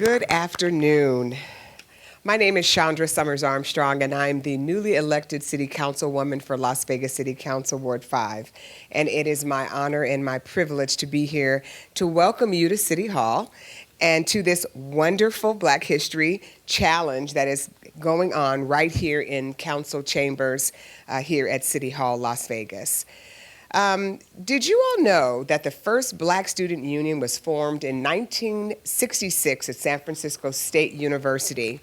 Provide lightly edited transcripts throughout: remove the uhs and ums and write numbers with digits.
Good afternoon. My name is Chandra Summers Armstrong, and I'm the newly elected City Councilwoman for Las Vegas City Council Ward 5. And it is my honor and my privilege to be here to welcome you to City Hall and to this wonderful Black History Challenge that is going on right here in Council Chambers here at City Hall, Las Vegas. Did you all know that the first Black Student Union was formed in 1966 at San Francisco State University?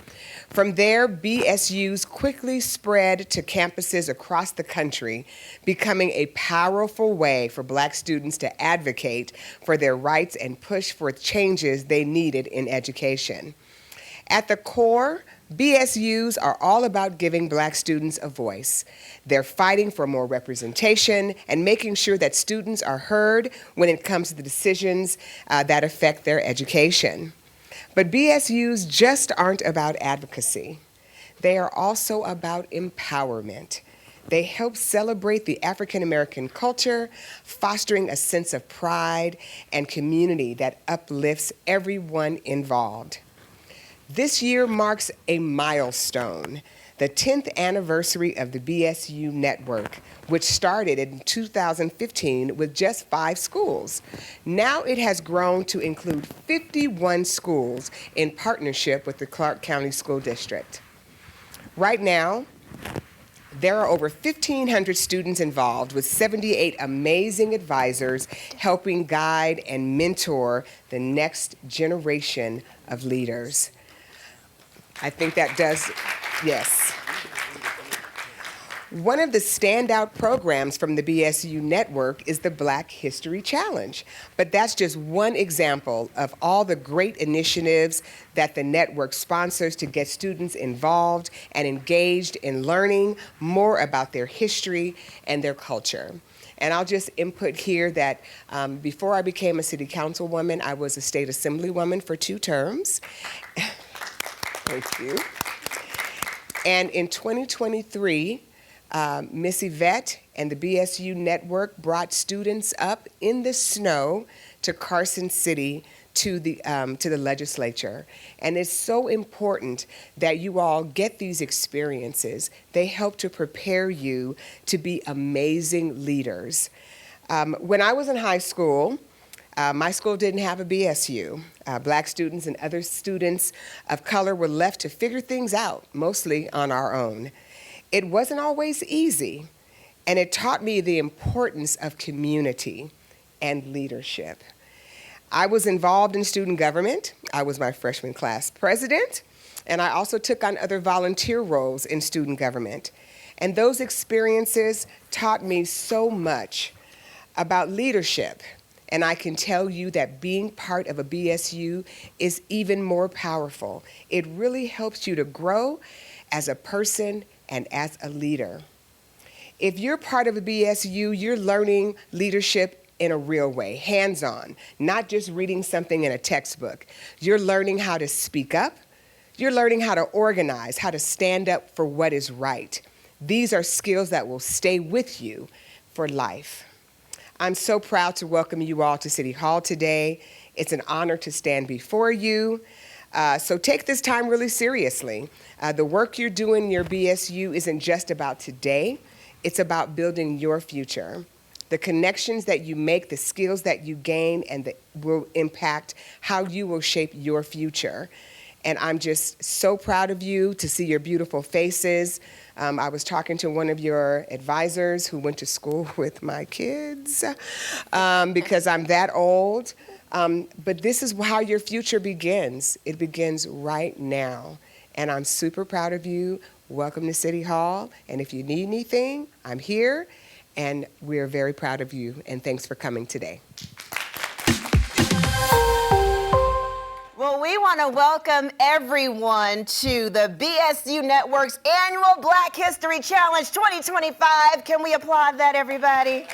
From there, BSUs quickly spread to campuses across the country, becoming a powerful way for Black students to advocate for their rights and push for changes they needed in education. At the core, BSUs are all about giving Black students a voice. They're fighting for more representation and making sure that students are heard when it comes to the decisions that affect their education. But BSUs just aren't about advocacy. They are also about empowerment. They help celebrate the African American culture, fostering a sense of pride and community that uplifts everyone involved. This year marks a milestone, the 10th anniversary of the BSU network, which started in 2015 with just 5 schools. Now it has grown to include 51 schools in partnership with the Clark County School District. Right now, there are over 1,500 students involved with 78 amazing advisors helping guide and mentor the next generation of leaders. I think that does, yes. One of the standout programs from the BSU network is the Black History Challenge, but that's just one example of all the great initiatives that the network sponsors to get students involved and engaged in learning more about their history and their culture. And I'll just input here that before I became a city councilwoman, I was a state assemblywoman for 2 terms. Thank you. And in 2023, Miss Yvette and the BSU network brought students up in the snow to Carson City to the legislature. And it's so important that you all get these experiences. They help to prepare you to be amazing leaders. When I was in high school, my school didn't have a BSU. Black students and other students of color were left to figure things out, mostly on our own. It wasn't always easy, and it taught me the importance of community and leadership. I was involved in student government. I was my freshman class president, and I also took on other volunteer roles in student government. And those experiences taught me so much about leadership. And I can tell you that being part of a BSU is even more powerful. It really helps you to grow as a person and as a leader. If you're part of a BSU, you're learning leadership in a real way, hands-on, not just reading something in a textbook. You're learning how to speak up. You're learning how to organize, how to stand up for what is right. These are skills that will stay with you for life. I'm so proud to welcome you all to City Hall today. It's an honor to stand before you. So take this time really seriously. The work you're doing in your BSU isn't just about today. It's about building your future. The connections that you make, the skills that you gain, and that will impact how you will shape your future. And I'm just so proud of you to see your beautiful faces. I was talking to one of your advisors who went to school with my kids because I'm that old. But this is how your future begins. It begins right now. And I'm super proud of you. Welcome to City Hall. And if you need anything, I'm here. And we're very proud of you. And thanks for coming today. Well, we want to welcome everyone to the BSU Network's annual Black History Challenge 2025. Can we applaud that, everybody?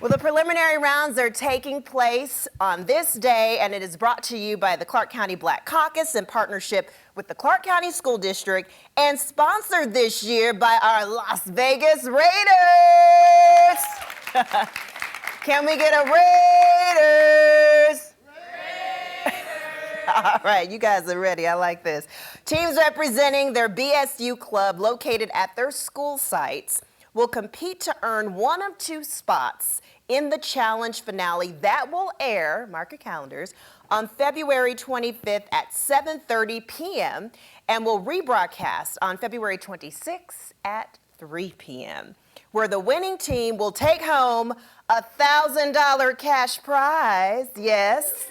Well, the preliminary rounds are taking place on this day, and it is brought to you by the Clark County Black Caucus in partnership with the Clark County School District and sponsored this year by our Las Vegas Raiders. Can we get a Raiders? All right, you guys are ready. I like this. Teams representing their BSU club located at their school sites will compete to earn one of two spots in the challenge finale that will air, mark your calendars, on February 25th at 7:30 p.m. and will rebroadcast on February 26th at 3 p.m., where the winning team will take home a $1,000 cash prize, yes,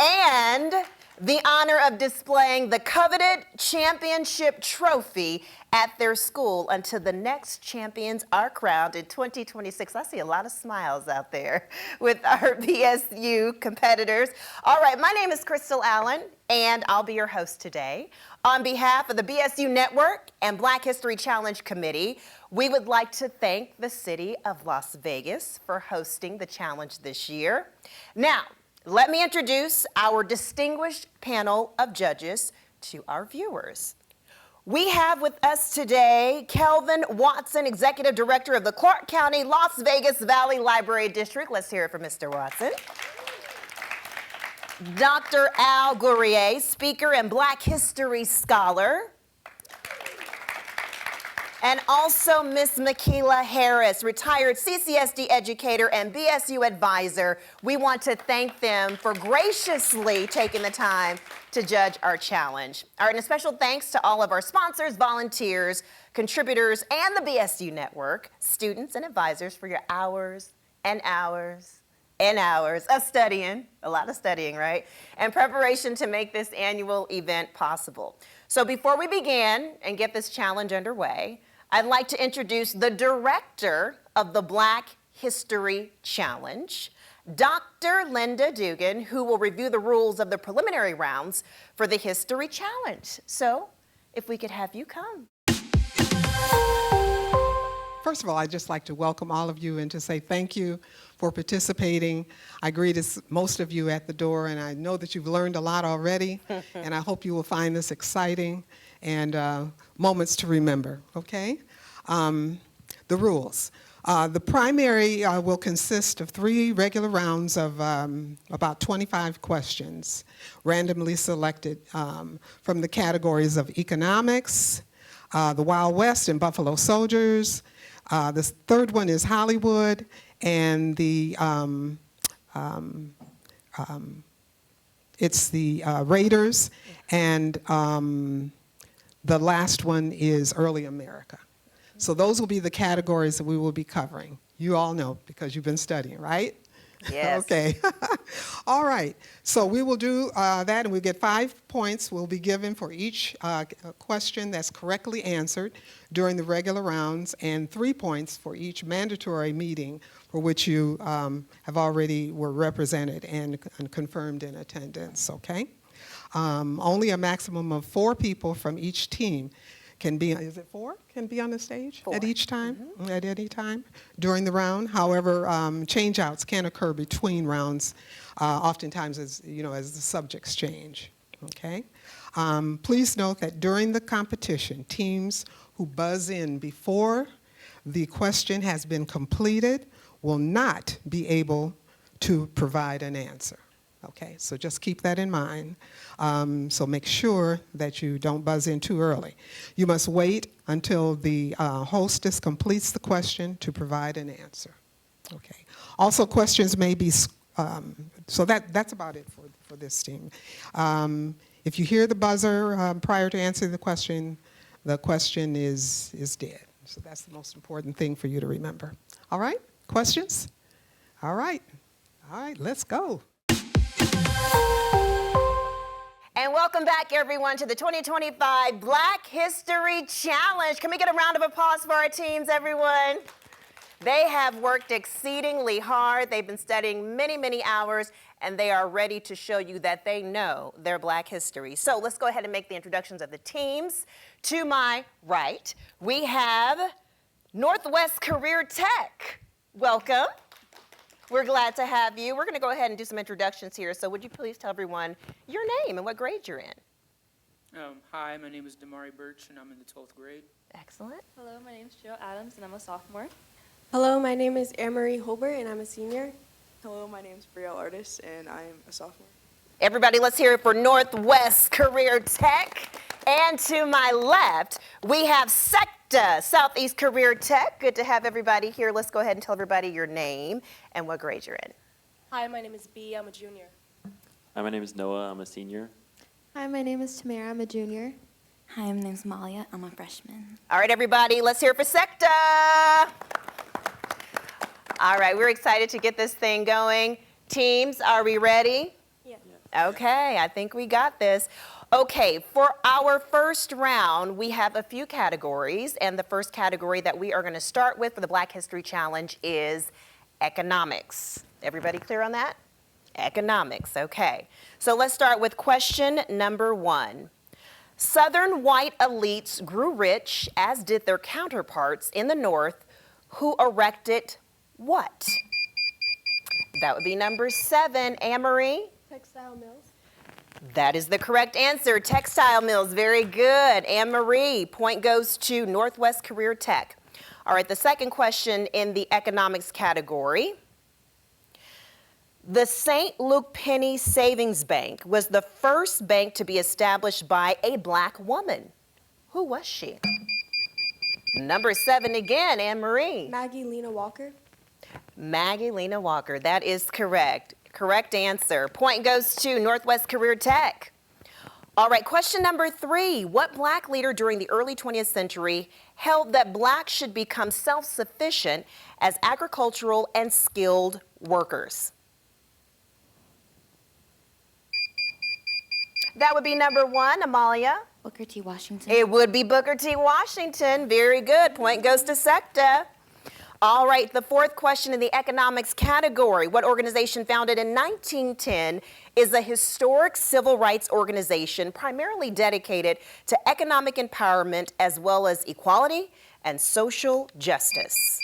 and the honor of displaying the coveted championship trophy at their school until the next champions are crowned in 2026. I see a lot of smiles out there with our BSU competitors. All right, my name is Crystal Allen, and I'll be your host today. On behalf of the BSU Network and Black History Challenge Committee, we would like to thank the city of Las Vegas for hosting the challenge this year. Now, let me introduce our distinguished panel of judges to our viewers. We have with us today Kelvin Watson, Executive Director of the Clark County Las Vegas Valley Library District. Let's hear it for Mr. Watson. Dr. Al Gourier, Speaker and Black History Scholar. And also Miss Makila Harris, retired CCSD educator and BSU advisor. We want to thank them for graciously taking the time to judge our challenge. All right, and a special thanks to all of our sponsors, volunteers, contributors, and the BSU Network, students and advisors for your hours and hours and hours of studying, a lot of studying, right? And preparation to make this annual event possible. So before we begin and get this challenge underway, I'd like to introduce the director of the Black History Challenge, Dr. Linda Dugan, who will review the rules of the preliminary rounds for the History Challenge. So, if we could have you come. First of all, I'd just like to welcome all of you and to say thank you for participating. I greeted most of you at the door, and I know that you've learned a lot already, and I hope you will find this exciting and moments to remember, okay? The rules. The primary will consist of 3 regular rounds of about 25 questions, randomly selected from the categories of economics, the Wild West and Buffalo Soldiers. The third one is Hollywood, and it's the Raiders, and the last one is Early America. So those will be the categories that we will be covering. You all know because you've been studying, right? Yes. Okay. All right. So we will do that, and we get 5 points will be given for each question that's correctly answered during the regular rounds, and 3 points for each mandatory meeting for which you have already were represented and confirmed in attendance, okay? Only a maximum of 4 people from each team can be, is it 4? Can be on the stage 4. at each time, at any time during the round. However, change-outs can occur between rounds, oftentimes as, as the subjects change, okay? Please note that during the competition, teams who buzz in before the question has been completed will not be able to provide an answer. Okay, so just keep that in mind. So make sure that you don't buzz in too early. You must wait until the hostess completes the question to provide an answer. Okay. Also, questions may be, so that's about it for this team. If you hear the buzzer prior to answering the question is dead. So that's the most important thing for you to remember. All right, questions? All right, let's go. And welcome back, everyone, to the 2025 Black History Challenge. Can we get a round of applause for our teams, everyone? They have worked exceedingly hard. They've been studying many, many hours, and they are ready to show you that they know their Black history. So let's go ahead and make the introductions of the teams. To my right, we have Northwest Career Tech. Welcome. We're glad to have you. We're going to go ahead and do some introductions here. So would you please tell everyone your name and what grade you're in? Hi, my name is Damari Birch, and I'm in the 12th grade. Excellent. Hello, my name is Jill Adams, and I'm a sophomore. Hello, my name is Anne-Marie Holbert, and I'm a senior. Hello, my name is Brielle Artis, and I am a sophomore. Everybody, let's hear it for Northwest Career Tech. And to my left, we have SECTA, Southeast Career Tech. Good to have everybody here. Let's go ahead and tell everybody your name and what grade you're in. Hi, my name is B. I'm a junior. Hi, my name is Noah. I'm a senior. Hi, my name is Tamara. I'm a junior. Hi, my name's Malia. I'm a freshman. All right, everybody, let's hear it for SECTA. All right, we're excited to get this thing going. Teams, are we ready? Yeah. Okay, I think we got this. Okay, for our first round, we have a few categories, and the first category that we are going to start with for the Black History Challenge is economics. Everybody clear on that? Economics, okay. So let's start with question number 1. Southern white elites grew rich, as did their counterparts in the North, who erected what? That would be number 7, Anne-Marie. Textile mills. That is the correct answer. Textile mills, very good. Anne-Marie, point goes to Northwest Career Tech. All right, the second question in the economics category. The St. Luke Penny Savings Bank was the first bank to be established by a black woman. Who was she? Number 7 again, Anne-Marie. Maggie Lena Walker. Maggie Lena Walker, that is correct. Correct answer. Point goes to Northwest Career Tech. All right, question number 3. What black leader during the early 20th century held that blacks should become self-sufficient as agricultural and skilled workers? That would be number 1, Amalia. Booker T. Washington. It would be Booker T. Washington. Very good. Point goes to SECTA. All right, the fourth question in the economics category. What organization founded in 1910 is a historic civil rights organization primarily dedicated to economic empowerment as well as equality and social justice?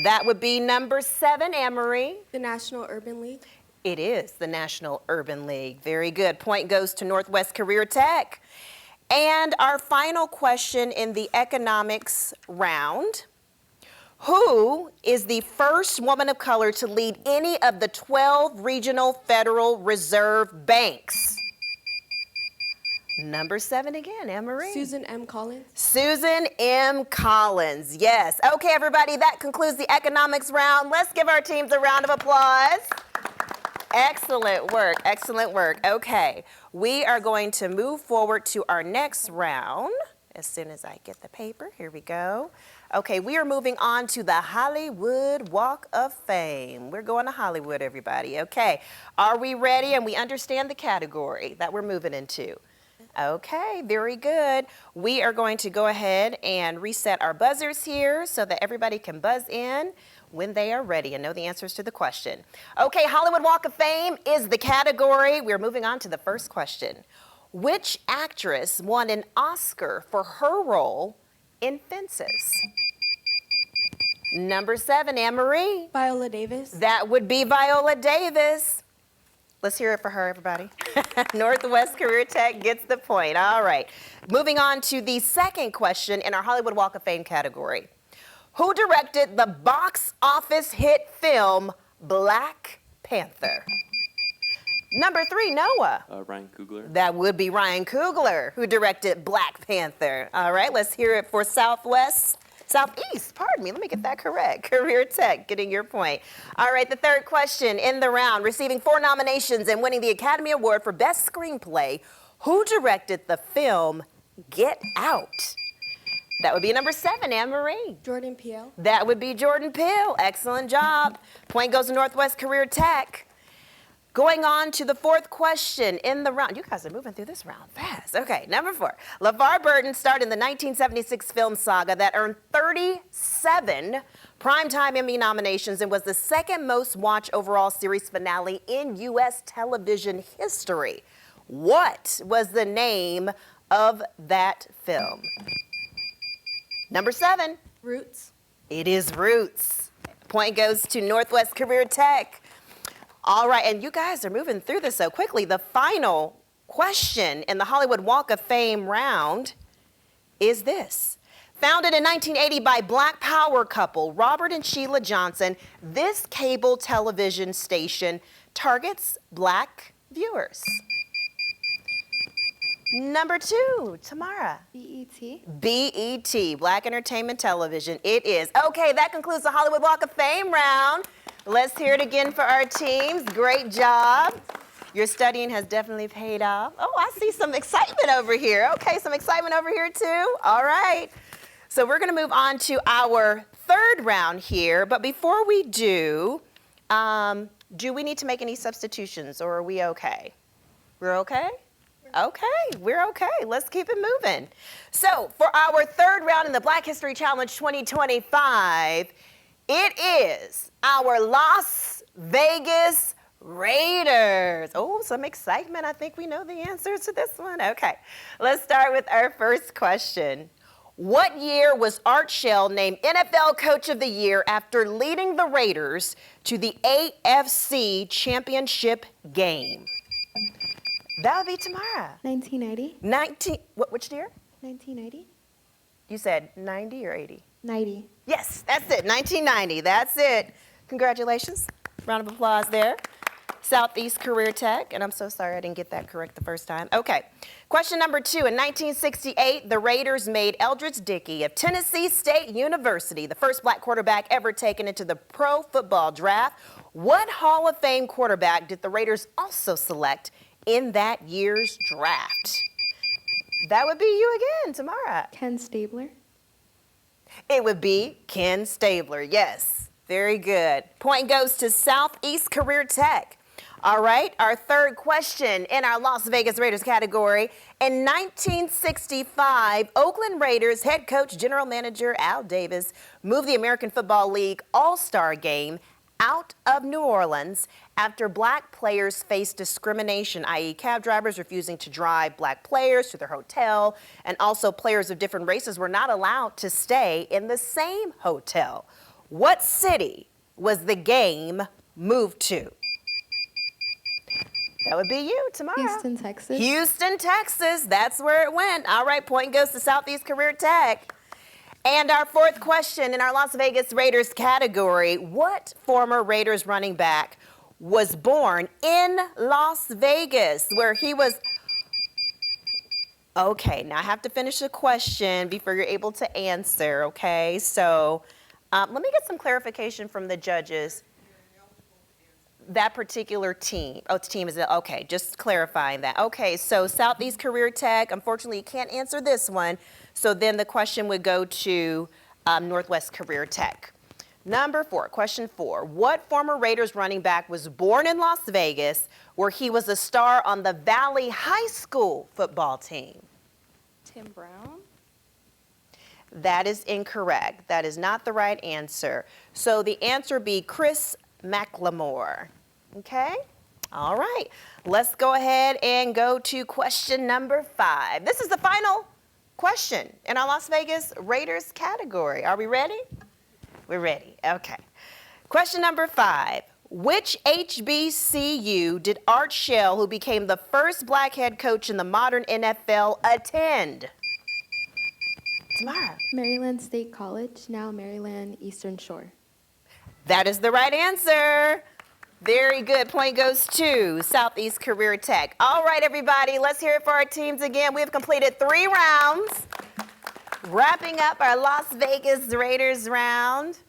That would be number 7, Anne-Marie. The National Urban League. It is the National Urban League. Very good. Point goes to Northwest Career Tech. And our final question in the economics round. Who is the first woman of color to lead any of the 12 regional Federal Reserve banks? Number 7 again, Anne-Marie. Susan M. Collins. Susan M. Collins, yes. Okay, everybody, that concludes the economics round. Let's give our teams a round of applause. Excellent work, excellent work. Okay, we are going to move forward to our next round. As soon as I get the paper, here we go. Okay, we are moving on to the Hollywood Walk of Fame. We're going to Hollywood, everybody. Okay, are we ready? And we understand the category that we're moving into. Okay, very good. We are going to go ahead and reset our buzzers here so that everybody can buzz in when they are ready and know the answers to the question. Okay, Hollywood Walk of Fame is the category. We're moving on to the first question. Which actress won an Oscar for her role in Fences? Number 7, Anne-Marie. Viola Davis. That would be Viola Davis. Let's hear it for her, everybody. Northwest Career Tech gets the point. All right. Moving on to the second question in our Hollywood Walk of Fame category. Who directed the box office hit film Black Panther? Number 3, Noah. Ryan Coogler. That would be Ryan Coogler, who directed Black Panther. All right, let's hear it for Southeast, pardon me, let me get that correct. Career Tech, getting your point. All right, the third question in the round, receiving 4 nominations and winning the Academy Award for Best Screenplay, who directed the film Get Out? That would be number 7, Anne-Marie. Jordan Peele. That would be Jordan Peele. Excellent job. Point goes to Northwest Career Tech. Going on to the fourth question in the round. You guys are moving through this round fast. Okay, number 4. LeVar Burton starred in the 1976 film saga that earned 37 Primetime Emmy nominations and was the second most watched overall series finale in U.S. television history. What was the name of that film? Number 7. Roots. It is Roots. Point goes to Northwest Career Tech. All right, and you guys are moving through this so quickly. The final question in the Hollywood Walk of Fame round is this. Founded in 1980 by Black Power couple Robert and Sheila Johnson, this cable television station targets Black viewers? Number 2, Tamara. BET. BET, Black Entertainment Television. It is. Okay, that concludes the Hollywood Walk of Fame round. Let's hear it again for our teams. Great job. Your studying has definitely paid off. Oh, I see some excitement over here. Okay, some excitement over here too. All right. So we're going to move on to our third round here. But before we do we need to make any substitutions or are we okay? We're okay? Okay, we're okay. Let's keep it moving. So for our third round in the Black History Challenge 2025, it is our Las Vegas Raiders. Oh, some excitement. I think we know the answer to this one. Okay, let's start with our first question. What year was Art Shell named NFL Coach of the Year after leading the Raiders to the AFC Championship game? That would be Tamara. 1990. Which year? 1990. You said 90 or 80? 90. Yes, that's it, 1990, that's it. Congratulations, round of applause there. Southeast Career Tech, and I'm so sorry I didn't get that correct the first time. Okay, question number 2. In 1968, the Raiders made Eldridge Dickey of Tennessee State University the first black quarterback ever taken into the pro football draft. What Hall of Fame quarterback did the Raiders also select in that year's draft? That would be you again, Tamara. Ken Stabler. It would be Ken Stabler, yes. Very good. Point goes to Southeast Career Tech. All right, our third question in our Las Vegas Raiders category. In 1965, Oakland Raiders head coach, general manager Al Davis moved the American Football League All-Star Game out of New Orleans after black players faced discrimination, i.e. cab drivers refusing to drive black players to their hotel, and also players of different races were not allowed to stay in the same hotel. What city was the game moved to? That would be you, Tamara. Houston, Texas. Houston, Texas. That's where it went. All right, point goes to Southeast Career Tech. And our fourth question in our Las Vegas Raiders category, what former Raiders running back was born in Las Vegas, where he was... Okay, now I have to finish the question before you're able to answer, okay? So let me get some clarification from the judges. That particular team. Oh, team is okay. Just clarifying that. Okay, so Southeast Career Tech. Unfortunately, you can't answer this one. So then the question would go to Northwest Career Tech. Number 4, question 4. What former Raiders running back was born in Las Vegas, where he was a star on the Valley High School football team? Tim Brown. That is incorrect. That is not the right answer. So the answer would be Chris McLemore. Okay? All right. Let's go ahead and go to question number 5. This is the final question in our Las Vegas Raiders category. Are we ready? We're ready. Okay. Question number 5. Which HBCU did Art Shell, who became the first black head coach in the modern NFL, attend? Tamara. Maryland State College, now Maryland Eastern Shore. That is the right answer. Very good. Point goes to Southeast Career Tech. All right, everybody, let's hear it for our teams again. We have completed 3 rounds, wrapping up our Las Vegas Raiders round.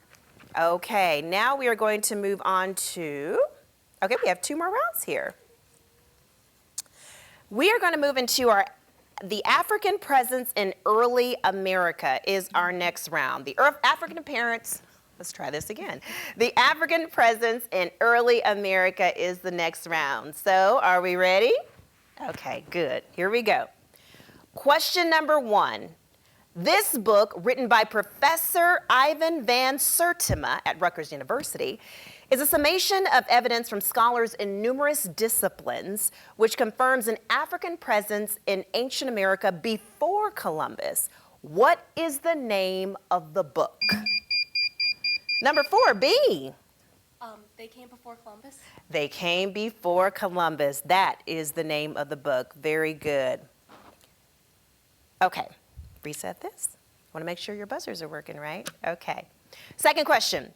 Okay, now we are going to move on to, okay, we have 2 more rounds here. We are going to move into the African presence in early America is our next round. The African appearance. Let's try this again. The African presence in early America is the next round. So, are we ready? Okay, good. Here we go. Question number 1. This book, written by Professor Ivan Van Sertima at Rutgers University, is a summation of evidence from scholars in numerous disciplines, which confirms an African presence in ancient America before Columbus. What is the name of the book? Number 4, B. They came before Columbus. They came before Columbus. That is the name of the book. Very good. Okay, reset this. Want to make sure your buzzers are working, right? Okay. Second question.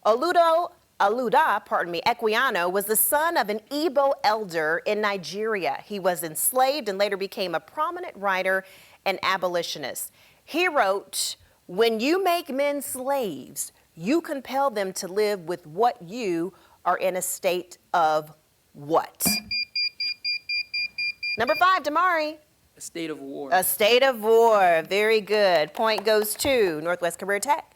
Oludo Equiano was the son of an Igbo elder in Nigeria. He was enslaved and later became a prominent writer and abolitionist. He wrote, "When you make men slaves, you compel them to live with what you are in a state of what?" Number 5, Damari. A state of war. A state of war. Very good. Point goes to Northwest Career Tech.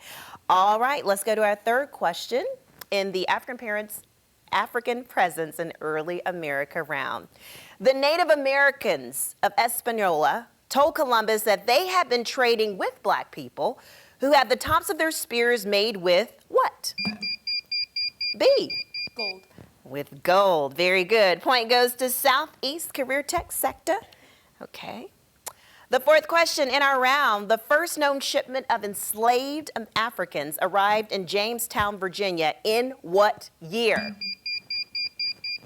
All right, let's go to our third question in the African presence in early America round. The Native Americans of Hispaniola told Columbus that they had been trading with black people who had the tops of their spears made with what? B. Gold. With gold. Very good. Point goes to Southeast Career Tech sector. Okay. The fourth question in our round, the first known shipment of enslaved Africans arrived in Jamestown, Virginia in what year?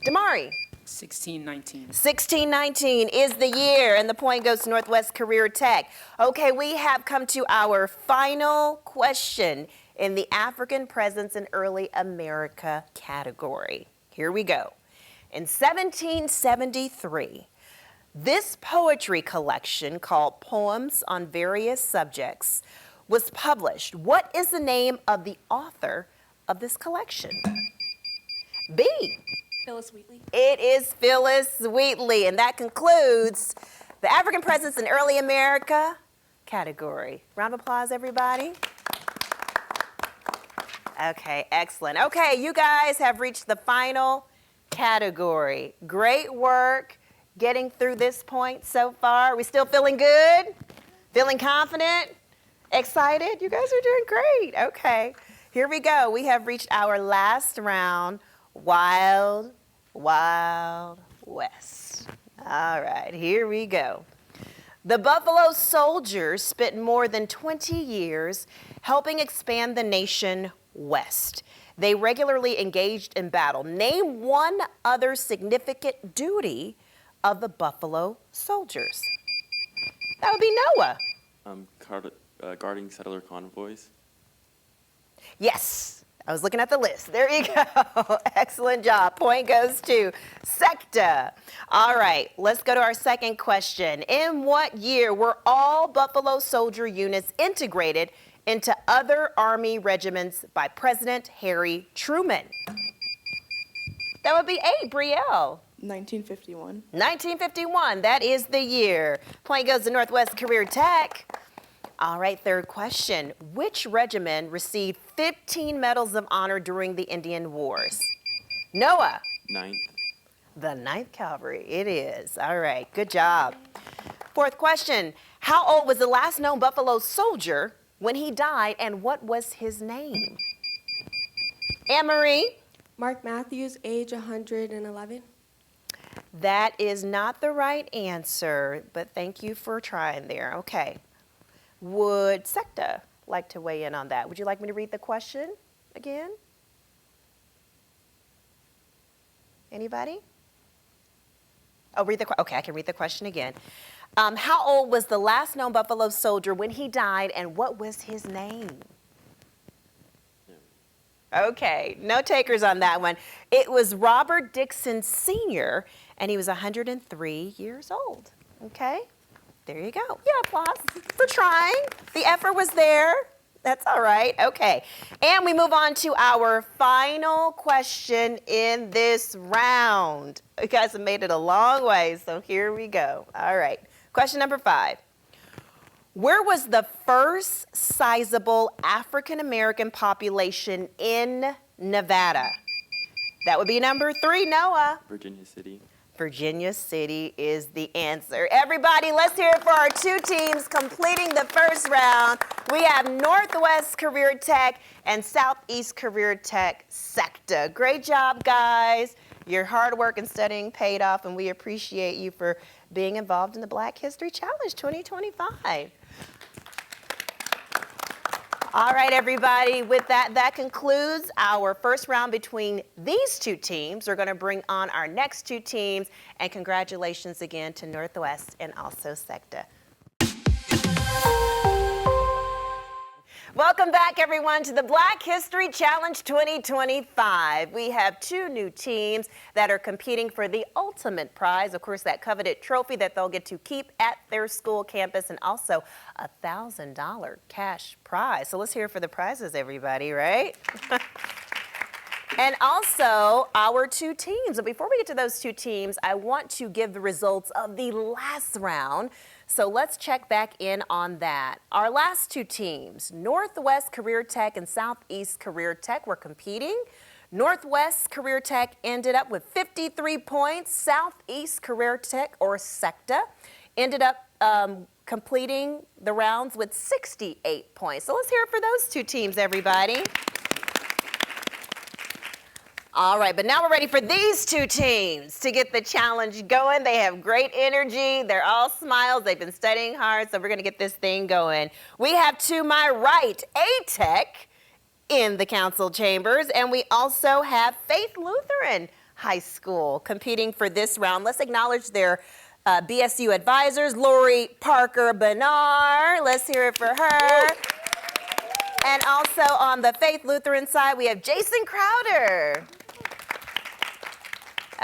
Damari. 1619. 1619 is the year, and the point goes to Northwest Career Tech. Okay, we have come to our final question in the African presence in early America category. Here we go. In 1773, this poetry collection called Poems on Various Subjects was published. What is the name of the author of this collection? B. Phyllis Wheatley. It is Phyllis Wheatley, and that concludes the African presence in early America category. Round of applause, everybody. Okay, excellent. Okay, you guys have reached the final category. Great work getting through this point so far. We still feeling good? Feeling confident? Excited? You guys are doing great. Okay, here we go. We have reached our last round. Wild, Wild West. All right, here we go. The Buffalo Soldiers spent more than 20 years helping expand the nation west. They regularly engaged in battle. Name one other significant duty of the Buffalo Soldiers. That would be Noah. Guarding settler convoys. Yes. I was looking at the list. There you go. Excellent job. Point goes to Secta. All right, let's go to our second question. In what year were all Buffalo Soldier units integrated into other Army regiments by President Harry Truman? That would be A, Brielle. 1951. 1951, that is the year. Point goes to Northwest Career Tech. All right, third question. Which regiment received 15 medals of honor during the Indian Wars? Noah. 9th. The 9th Cavalry, it is. All right, good job. Fourth question. How old was the last known Buffalo Soldier when he died, and what was his name? Anne-Marie. Mark Matthews, age 111. That is not the right answer, but thank you for trying there. Okay. Would Secta like to weigh in on that? Would you like me to read the question again? Anybody? Oh, okay, I can read the question again. How old was the last known Buffalo Soldier when he died, and what was his name? Okay, no takers on that one. It was Robert Dixon Sr., and he was 103 years old. Okay, there you go. Yeah, applause for trying. The effort was there. That's all right. Okay, and we move on to our final question in this round. You guys have made it a long way, so here we go. All right, question number 5. Where was the first sizable African-American population in Nevada? That would be number 3, Noah. Virginia City. Virginia City is the answer. Everybody, let's hear it for our 2 teams completing the first round. We have Northwest Career Tech and Southeast Career Tech Sector. Great job, guys. Your hard work and studying paid off, and we appreciate you for being involved in the Black History Challenge 2025. All right, everybody, with that, that concludes our first round between these 2 teams. We're going to bring on our next 2 teams, and congratulations again to Northwest and also Secta. Welcome Welcome back, everyone, to the Black History Challenge 2025. We have two new teams that are competing for the ultimate prize, of course, that coveted trophy that they'll get to keep at their school campus, and also a $1,000 cash prize. So let's hear for the prizes, everybody, right? And also our two teams. But before we get to those two teams, I want to give the results of the last round. So let's check back in on that. Our last two teams, Northwest Career Tech and Southeast Career Tech, were competing. Northwest Career Tech ended up with 53 points. Southeast Career Tech, or SECTA, ended up completing the rounds with 68 points. So let's hear it for those two teams, everybody. All right, but now we're ready for these two teams to get the challenge going. They have great energy. They're all smiles. They've been studying hard, so we're going to get this thing going. We have to my right, A-Tech in the council chambers, and we also have Faith Lutheran High School competing for this round. Let's acknowledge their BSU advisors, Lori Parker Benar. Let's hear it for her. And also on the Faith Lutheran side, we have Jason Crowder.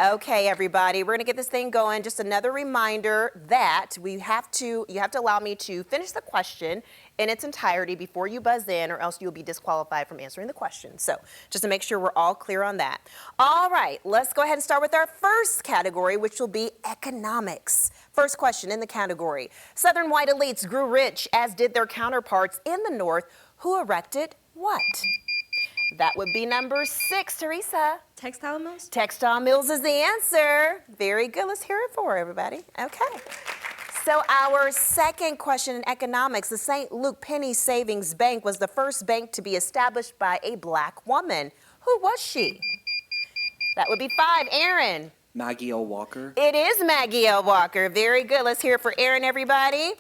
Okay, everybody, we're gonna get this thing going. Just another reminder that you have to allow me to finish the question in its entirety before you buzz in, or else you'll be disqualified from answering the question. So just to make sure we're all clear on that. All right, let's go ahead and start with our first category, which will be economics. First question in the category. Southern white elites grew rich, as did their counterparts in the North, who erected what? That would be number 6, Teresa. Textile mills? Textile mills is the answer. Very good. Let's hear it for everybody. Okay. So our second question in economics, the St. Luke Penny Savings Bank was the first bank to be established by a black woman. Who was she? That would be 5. Aaron. Maggie L. Walker. It is Maggie L. Walker. Very good. Let's hear it for Aaron, everybody.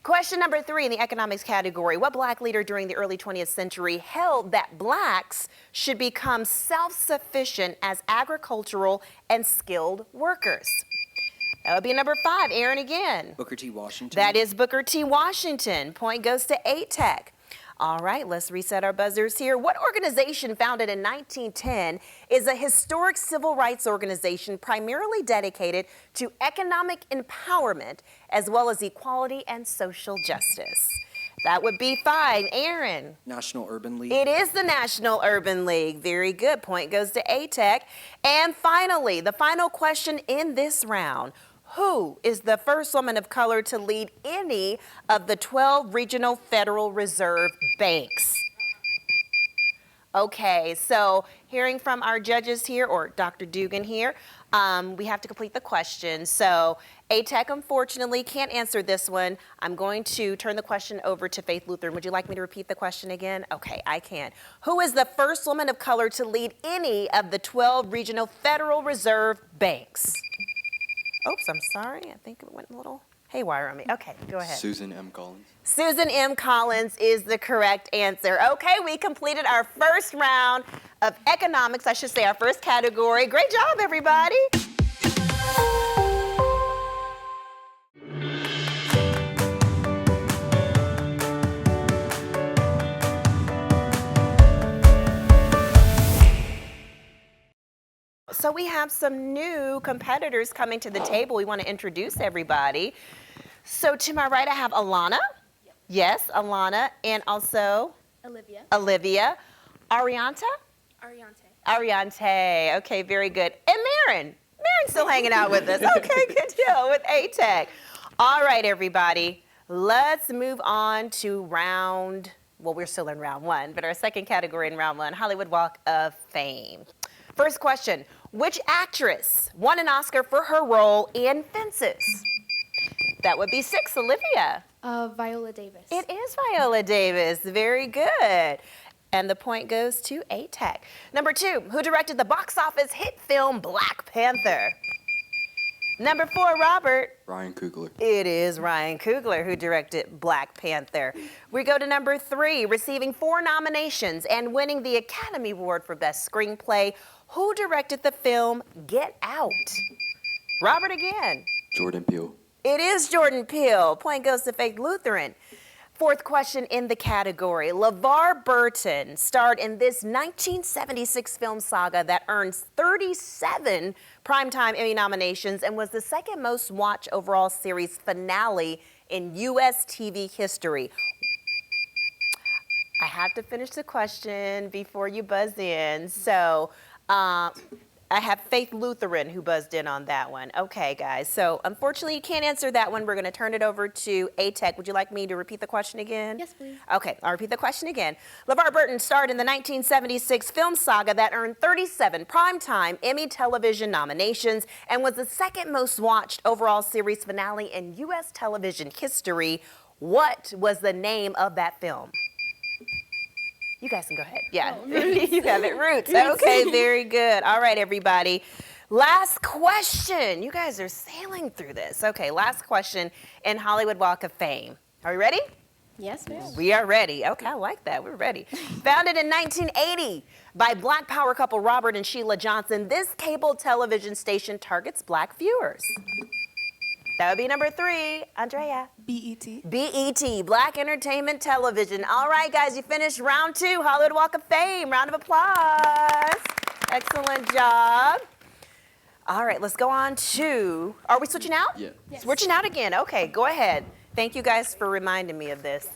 Question number 3 in the economics category. What black leader during the early 20th century held that blacks should become self-sufficient as agricultural and skilled workers? That would be number 5. Aaron again. Booker T. Washington. That is Booker T. Washington. Point goes to A-Tech. All right, let's reset our buzzers here. What organization founded in 1910 is a historic civil rights organization primarily dedicated to economic empowerment as well as equality and social justice? That would be 5. Aaron. National Urban League. It is the National Urban League. Very good. Point goes to A-Tech. And finally, the final question in this round. Who is the first woman of color to lead any of the 12 regional Federal Reserve banks? Okay, so hearing from our judges here, or Dr. Dugan here, we have to complete the question. So A-Tech, unfortunately, can't answer this one. I'm going to turn the question over to Faith Lutheran. Would you like me to repeat the question again? Okay, I can. Who is the first woman of color to lead any of the 12 regional Federal Reserve banks? Oops, I'm sorry. I think it went a little haywire on me. Okay, go ahead. Susan M. Collins. Susan M. Collins is the correct answer. Okay, we completed our first round of economics, I should say our first category. Great job, everybody. So we have some new competitors coming to the table. We want to introduce everybody. So to my right, I have Alana. Yes, Alana. And also? Olivia. Olivia. Arianta? Ariante. Okay, very good. And Marin. Marin's still hanging out with us. Okay, good deal with A-Tech. All right, everybody. Let's move on to we're still in round 1, but our second category in round 1, Hollywood Walk of Fame. First question. Which actress won an Oscar for her role in Fences? That would be 6, Olivia. Viola Davis. It is Viola Davis. Very good. And the point goes to A-Tech. Number 2, who directed the box office hit film Black Panther? Number 4, Robert. Ryan Coogler. It is Ryan Coogler who directed Black Panther. We go to number 3, receiving 4 nominations and winning the Academy Award for Best Screenplay. Who directed the film Get Out? Robert again. Jordan Peele. It is Jordan Peele. Point goes to Faith Lutheran. Fourth question in the category. LeVar Burton starred in this 1976 film saga that earns 37 Primetime Emmy nominations and was the second most watched overall series finale in U.S. TV history. I have to finish the question before you buzz in. So I have Faith Lutheran who buzzed in on that one. Okay, guys. So unfortunately, you can't answer that one. We're going to turn it over to A-Tech. Would you like me to repeat the question again? Yes, please. Okay, I'll repeat the question again. LeVar Burton starred in the 1976 film saga that earned 37 Primetime Emmy television nominations and was the second most watched overall series finale in U.S. television history. What was the name of that film? You guys can go ahead. Yeah, you have it. Roots. Okay, very good. All right, everybody. Last question. You guys are sailing through this. Okay, last question in Hollywood Walk of Fame. Are we ready? Yes, ma'am. We are ready. Okay, I like that. We're ready. Founded in 1980 by Black power couple Robert and Sheila Johnson, this cable television station targets Black viewers. That would be number 3. Andrea. BET. BET, Black Entertainment Television. All right, guys, you finished round 2, Hollywood Walk of Fame. Round of applause. Excellent job. All right, let's go on to, are we switching out? Yeah. Yes. Switching out again. Okay, go ahead. Thank you guys for reminding me of this.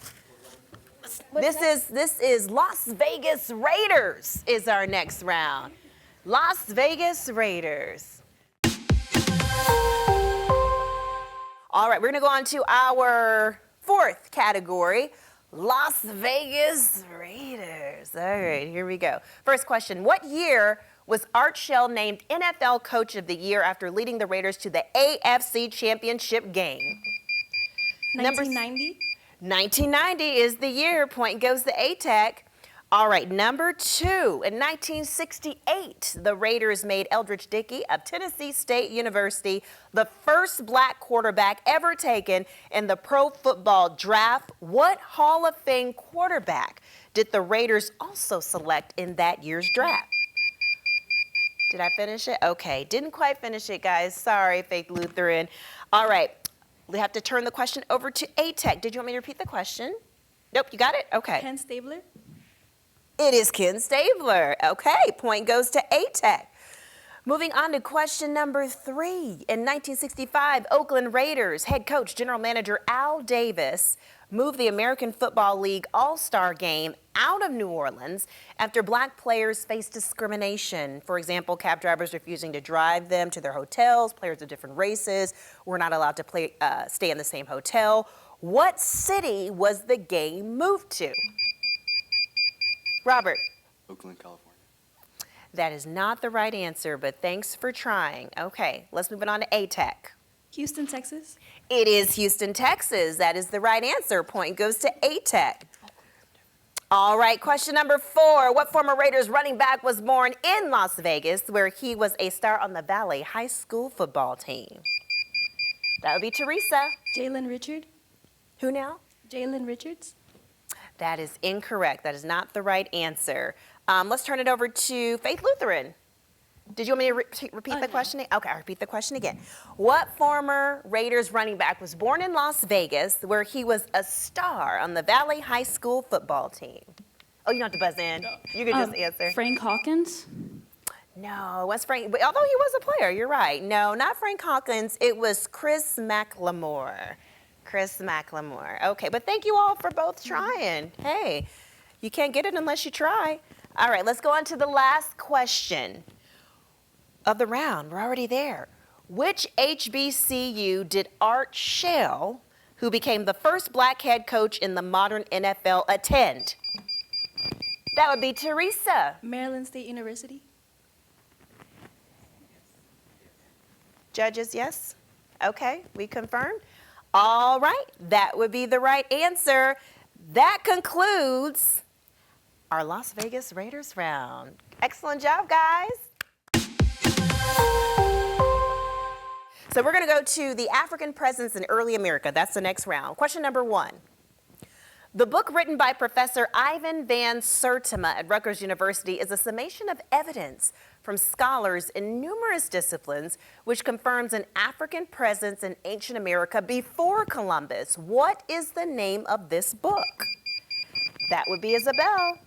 This is Las Vegas Raiders is our next round. Las Vegas Raiders. All right, we're gonna go on to our 4th category, Las Vegas Raiders. All right, here we go. First question, what year was Art Shell named NFL Coach of the Year after leading the Raiders to the AFC Championship game? 1990. 1990 is the year. Point goes to A-Tech. All right, number 2. In 1968, the Raiders made Eldridge Dickey of Tennessee State University the first Black quarterback ever taken in the pro football draft. What Hall of Fame quarterback did the Raiders also select in that year's draft? Did I finish it? Okay, didn't quite finish it, guys. Sorry, Faith Lutheran. All right, we have to turn the question over to A-Tech. Did you want me to repeat the question? Nope, you got it? Okay. Ken Stabler. It is Ken Stabler. Okay, point goes to A-Tech. Moving on to question number 3. In 1965, Oakland Raiders head coach, general manager Al Davis moved the American Football League All-Star Game out of New Orleans after Black players faced discrimination. For example, cab drivers refusing to drive them to their hotels, players of different races were not allowed to stay in the same hotel. What city was the game moved to? Robert. Oakland, California. That is not the right answer, but thanks for trying. Okay, let's move it on to A-Tech. Houston, Texas. It is Houston, Texas. That is the right answer. Point goes to A-Tech. All right, question number 4. What former Raiders running back was born in Las Vegas, where he was a star on the Valley High School football team? That would be Teresa. Jalen Richard. Who now? Jalen Richards. That is incorrect. That is not the right answer. Let's turn it over to Faith Lutheran. Did you want me to repeat the question? Okay, I'll repeat the question again. What former Raiders running back was born in Las Vegas, where he was a star on the Valley High School football team? Oh, you don't have to buzz in. You can just answer. Frank Hawkins. No, what's Frank? Although he was a player, you're right. No, not Frank Hawkins. It was Chris McLemore. Chris McLemore. Okay, but thank you all for both trying. Hey, you can't get it unless you try. All right, let's go on to the last question of the round. We're already there. Which HBCU did Art Shell, who became the first Black head coach in the modern NFL, attend? That would be Teresa. Maryland State University. Judges, yes? Okay, we confirmed. All right, that would be the right answer. That concludes our Las Vegas Raiders round. Excellent job, guys. So we're going to go to the African presence in early America. That's the next round. Question number 1. The book written by Professor Ivan Van Sertima at Rutgers University is a summation of evidence from scholars in numerous disciplines which confirms an African presence in ancient America before Columbus. What is the name of this book? That would be Isabel.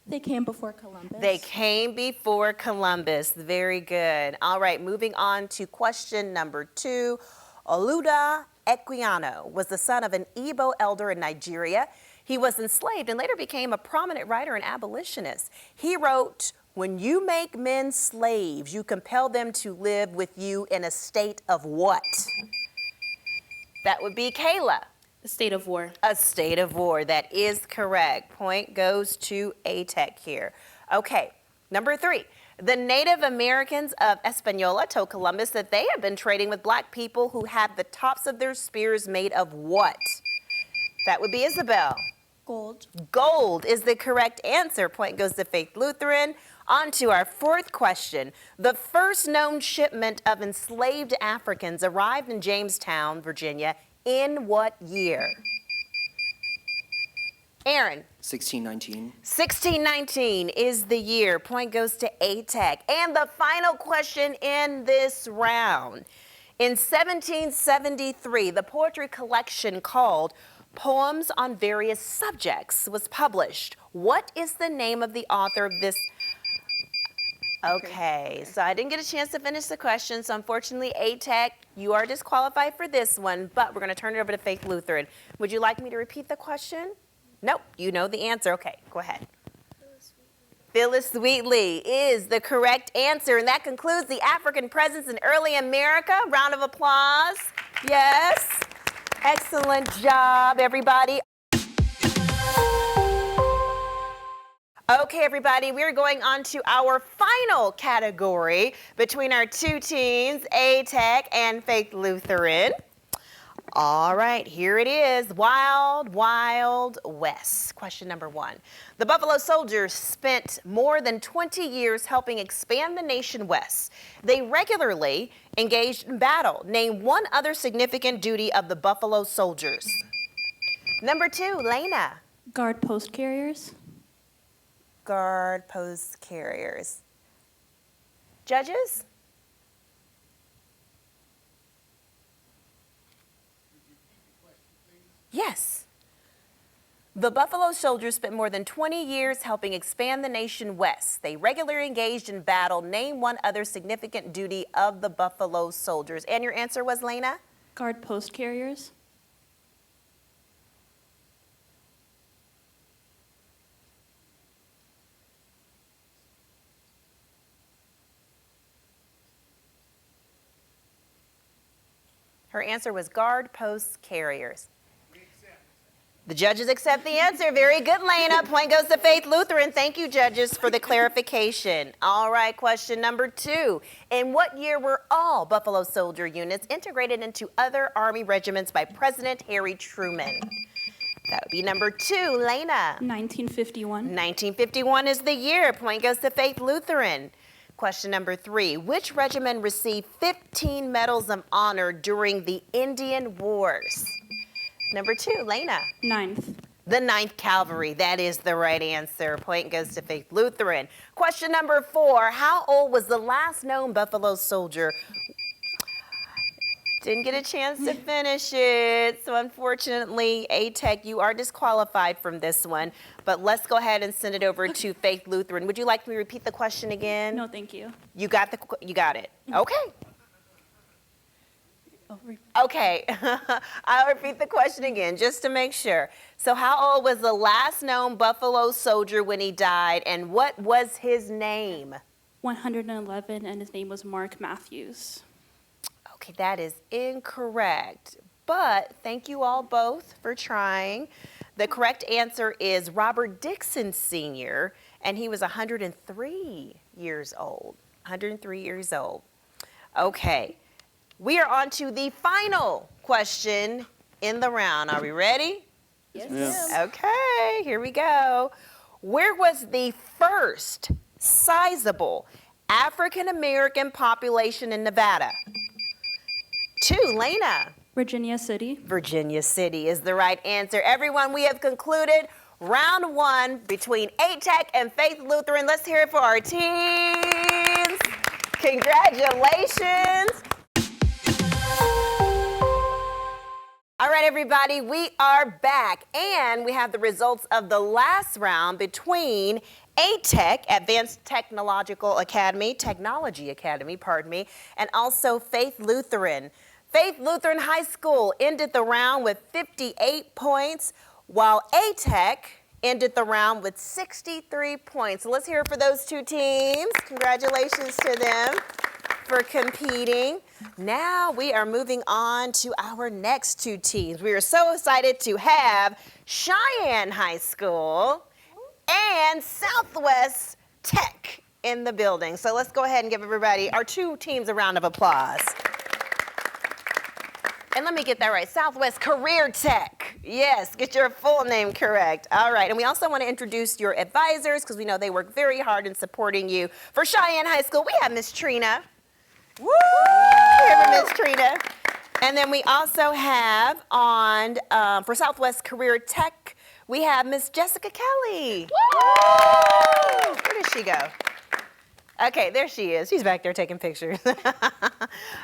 They came before Columbus. They came before Columbus. Very good. All right, moving on to question number 2. Oluda Equiano was the son of an Igbo elder in Nigeria. He was enslaved and later became a prominent writer and abolitionist. He wrote, "When you make men slaves, you compel them to live with you in a state of what?" That would be Kayla. A state of war. A state of war. That is correct. Point goes to ATEC here. Okay, number 3. The Native Americans of Hispaniola told Columbus that they had been trading with black people who had the tops of their spears made of what? That would be Isabel. Gold. Gold is the correct answer. Point goes to Faith Lutheran. On to our 4th question. The first known shipment of enslaved Africans arrived in Jamestown, Virginia, in what year? Aaron. 1619. 1619 is the year. Point goes to ATEC. And the final question in this round. In 1773, the poetry collection called Poems on Various Subjects was published. What is the name of the author of this? Okay, so I didn't get a chance to finish the question, so unfortunately, ATEC, you are disqualified for this one, but we're going to turn it over to Faith Lutheran. Would you like me to repeat the question? Nope, you know the answer. Okay, go ahead. Phyllis Wheatley is the correct answer, and that concludes the African presence in early America. Round of applause. Yes. Excellent job, everybody. Okay, everybody, we're going on to our final category between our 2 teams, ATEC and Faith Lutheran. All right, here it is. Wild, Wild West. Question number 1. The Buffalo Soldiers spent more than 20 years helping expand the nation west. They regularly engaged in battle. Name one other significant duty of the Buffalo Soldiers. Number 2, Lena. Guard post carriers. Guard post carriers. Judges? Yes. The Buffalo Soldiers spent more than 20 years helping expand the nation west. They regularly engaged in battle. Name one other significant duty of the Buffalo Soldiers. And your answer was, Lena? Guard post carriers. Her answer was guard post carriers. The judges accept the answer. Very good, Lena. Point goes to Faith Lutheran. Thank you, judges, for the clarification. All right, question number 2. In what year were all Buffalo Soldier units integrated into other Army regiments by President Harry Truman? That would be number 2, Lena. 1951. 1951 is the year. Point goes to Faith Lutheran. Question number 3. Which regiment received 15 medals of honor during the Indian Wars? Number 2, Lena. 9th. The 9th Cavalry. That is the right answer. Point goes to Faith Lutheran. Question number 4. How old was the last known Buffalo Soldier? Didn't get a chance to finish it. So unfortunately, ATEC, you are disqualified from this one. But let's go ahead and send it over to Faith Lutheran. Would you like me to repeat the question again? No, thank you. You got it. Okay. Oh, Okay, I'll repeat the question again just to make sure. So how old was the last known Buffalo Soldier when he died, and what was his name? 111, and his name was Mark Matthews. Okay, that is incorrect, but thank you all both for trying. The correct answer is Robert Dixon Sr., and he was 103 years old. 103 years old. Okay. We are on to the final question in the round. Are we ready? Yes. Yeah. Okay, here we go. Where was the first sizable African American population in Nevada? 2, Lena. Virginia City. Virginia City is the right answer. Everyone, we have concluded round one between A-Tech and Faith Lutheran. Let's hear it for our teams. Congratulations. All right, everybody, we are back, and we have the results of the last round between A-Tech, Advanced Technology Academy, and also Faith Lutheran. Faith Lutheran High School ended the round with 58 points, while A-Tech ended the round with 63 points. So let's hear it for those two teams. Congratulations to them for competing. Now we are moving on to our next two teams. We are so excited to have Cheyenne High School and Southwest Tech in the building. So let's go ahead and give everybody, our two teams, a round of applause. And let me get that right, Southwest Career Tech. Yes, get your full name correct. All right, and we also want to introduce your advisors because we know they work very hard in supporting you. For Cheyenne High School, we have Miss Trina. Woo! Here for Miss Trina. And then we also have for Southwest Career Tech, we have Miss Jessica Kelly. Woo! Where did she go? Okay, there she is. She's back there taking pictures.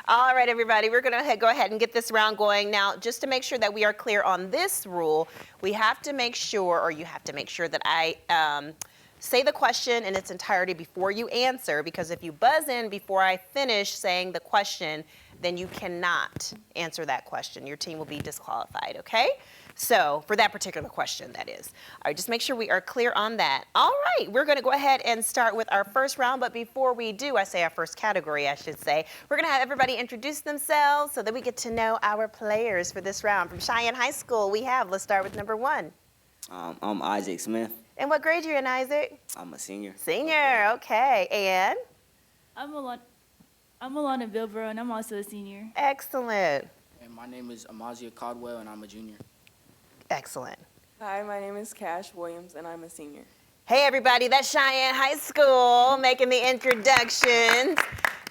All right, everybody, we're going to go ahead and get this round going. Now, just to make sure that we are clear on this rule, we have to make sure, or you have to make sure that I say the question in its entirety before you answer, because if you buzz in before I finish saying the question, then you cannot answer that question. Your team will be disqualified, okay? So, for that particular question, that is. All right, just make sure we are clear on that. All right, we're going to go ahead and start with our first round, but before we do, I say our first category, I should say, we're going to have everybody introduce themselves so that we get to know our players for this round. From Cheyenne High School, let's start with number one. I'm Isaac Smith. And what grade you in, Isaac? I'm a senior. Senior, okay. And? I'm Alana Bilbro, and I'm also a senior. Excellent. And my name is Amazia Caldwell, and I'm a junior. Excellent. Hi, my name is Cash Williams, and I'm a senior. Hey, everybody, that's Cheyenne High School making the introductions.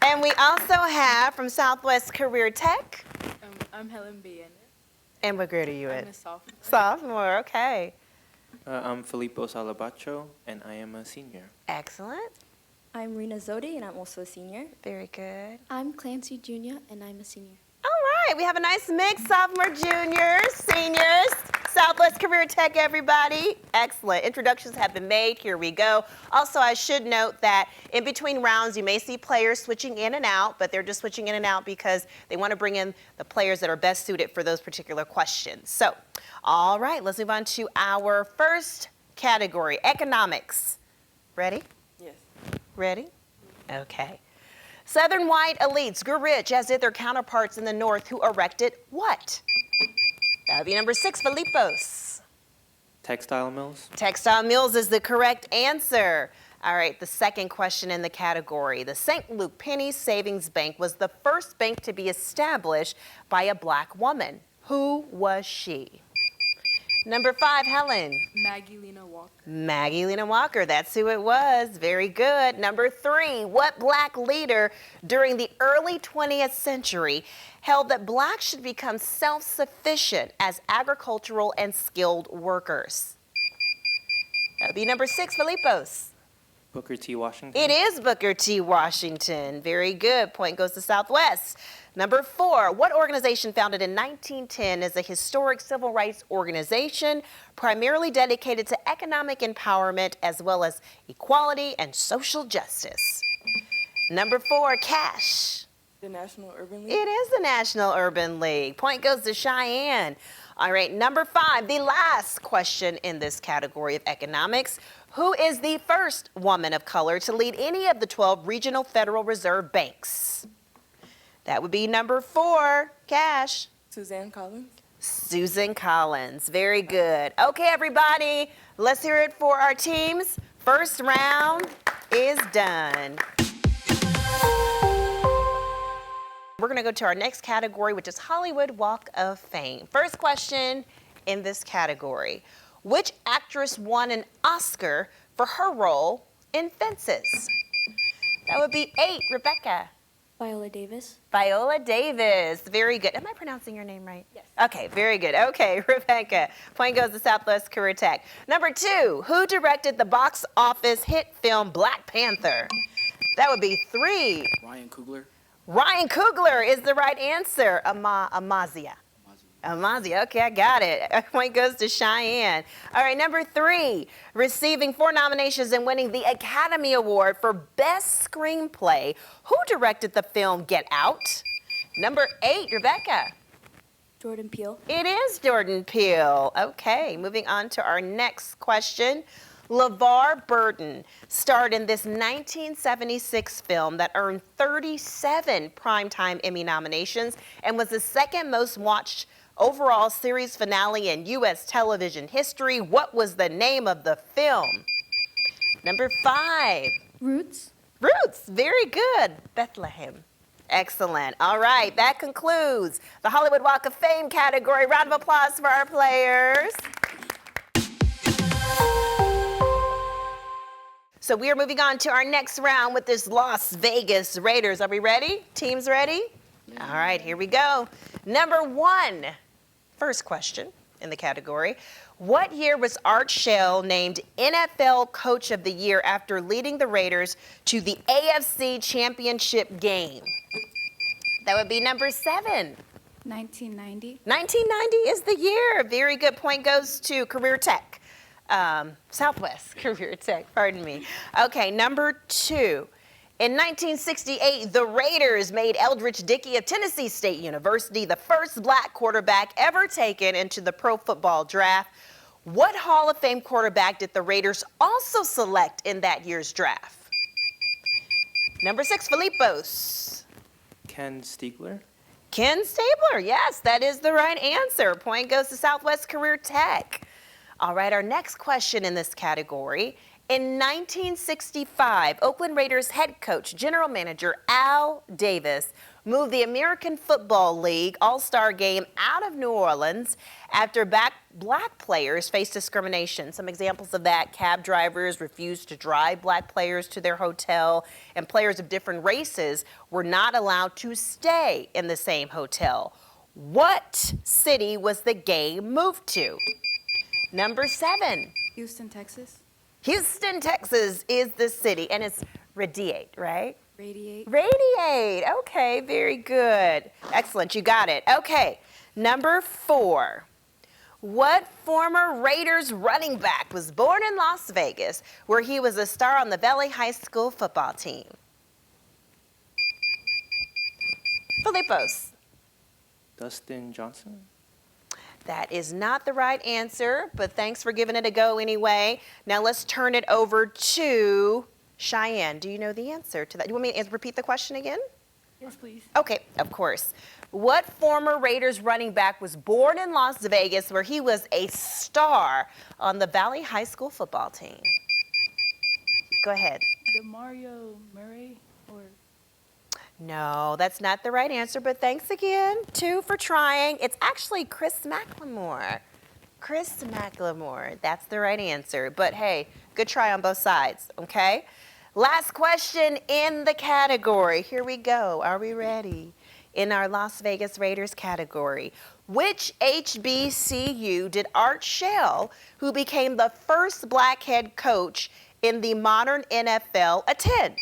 And we also have from Southwest Career Tech. I'm Helen B. And what grade are you in? I'm a sophomore. Sophomore, okay. I'm Filippo Salabacho, and I am a senior. Excellent. I'm Rena Zodi, and I'm also a senior. Very good. I'm Clancy Jr., and I'm a senior. All right, we have a nice mix, sophomore, juniors, seniors, Southwest Career Tech, everybody. Excellent. Introductions have been made. Here we go. Also, I should note that in between rounds, you may see players switching in and out, but they're just switching in and out because they want to bring in the players that are best suited for those particular questions. So, all right, let's move on to our first category, economics. Ready? Yes. Ready? Okay. Southern white elites grew rich, as did their counterparts in the North, who erected what? That would be number 6, Filipos. Textile mills. Textile mills is the correct answer. All right, the second question in the category. The St. Luke Penny Savings Bank was the first bank to be established by a black woman. Who was she? Number 5, Helen. Maggie Lena Walker. Maggie Lena Walker, that's who it was. Very good. Number 3, what black leader during the early 20th century held that blacks should become self-sufficient as agricultural and skilled workers? That would be number 6, Filipos. Booker T. Washington. It is Booker T. Washington. Very good. Point goes to Southwest. Number 4, what organization founded in 1910 is a historic civil rights organization primarily dedicated to economic empowerment as well as equality and social justice? Number 4, Cash. The National Urban League. It is the National Urban League. Point goes to Cheyenne. All right, number 5, the last question in this category of economics. Who is the first woman of color to lead any of the 12 regional Federal Reserve banks? That would be number 4, Cash. Suzanne Collins. Susan Collins. Very good. Okay, everybody, let's hear it for our teams. First round is done. We're going to go to our next category, which is Hollywood Walk of Fame. First question in this category. Which actress won an Oscar for her role in Fences? That would be 8, Rebecca. Viola Davis. Viola Davis. Very good. Am I pronouncing your name right? Yes. Okay, very good. Okay, Rebecca. Point goes to Southwest Career Tech. Number 2, who directed the box office hit film Black Panther? That would be 3. Ryan Coogler. Ryan Coogler is the right answer. Amazia. Amazia, okay, I got it. Point goes to Cheyenne. All right, number 3, receiving 4 nominations and winning the Academy Award for Best Screenplay. Who directed the film Get Out? Number 8, Rebecca. Jordan Peele. It is Jordan Peele. Okay, moving on to our next question. LeVar Burton starred in this 1976 film that earned 37 Primetime Emmy nominations and was the second most watched overall series finale in U.S. television history. What was the name of the film? Number 5. Roots. Roots, very good. Bethlehem. Excellent. All right, that concludes the Hollywood Walk of Fame category. Round of applause for our players. So we are moving on to our next round with this Las Vegas Raiders. Are we ready? Teams ready? All right, here we go. Number 1, first question in the category. What year was Art Shell named NFL Coach of the Year after leading the Raiders to the AFC Championship game? That would be number 7. 1990. 1990 is the year. Very good. Point goes to Career Tech. Southwest Career Tech, pardon me. Okay, number 2. In 1968, the Raiders made Eldridge Dickey of Tennessee State University the first black quarterback ever taken into the Pro Football Draft. What Hall of Fame quarterback did the Raiders also select in that year's draft? Number 6, Filipos. Ken Stiegler. Ken Stabler, yes, that is the right answer. Point goes to Southwest Career Tech. All right, our next question in this category. In 1965, Oakland Raiders head coach, general manager Al Davis moved the American Football League All-Star Game out of New Orleans after black players faced discrimination. Some examples of that: cab drivers refused to drive black players to their hotel, and players of different races were not allowed to stay in the same hotel. What city was the game moved to? Number 7. Houston, Texas. Houston, Texas is the city, and it's Radiate, right? Radiate. Radiate. Okay, very good. Excellent, you got it. Okay, number 4. What former Raiders running back was born in Las Vegas, where he was a star on the Valley High School football team? Filipos. Dustin Johnson. That is not the right answer, but thanks for giving it a go anyway. Now let's turn it over to Cheyenne. Do you know the answer to that? Do you want me to repeat the question again? Yes, please. Okay, of course. What former Raiders running back was born in Las Vegas, where he was a star on the Valley High School football team? Go ahead. DeMario Murray or... No, that's not the right answer, but thanks again, 2 for trying. It's actually Chris McLemore. Chris McLemore, that's the right answer. But hey, good try on both sides, okay? Last question in the category. Here we go. Are we ready? In our Las Vegas Raiders category, which HBCU did Art Shell, who became the first black head coach in the modern NFL, attend?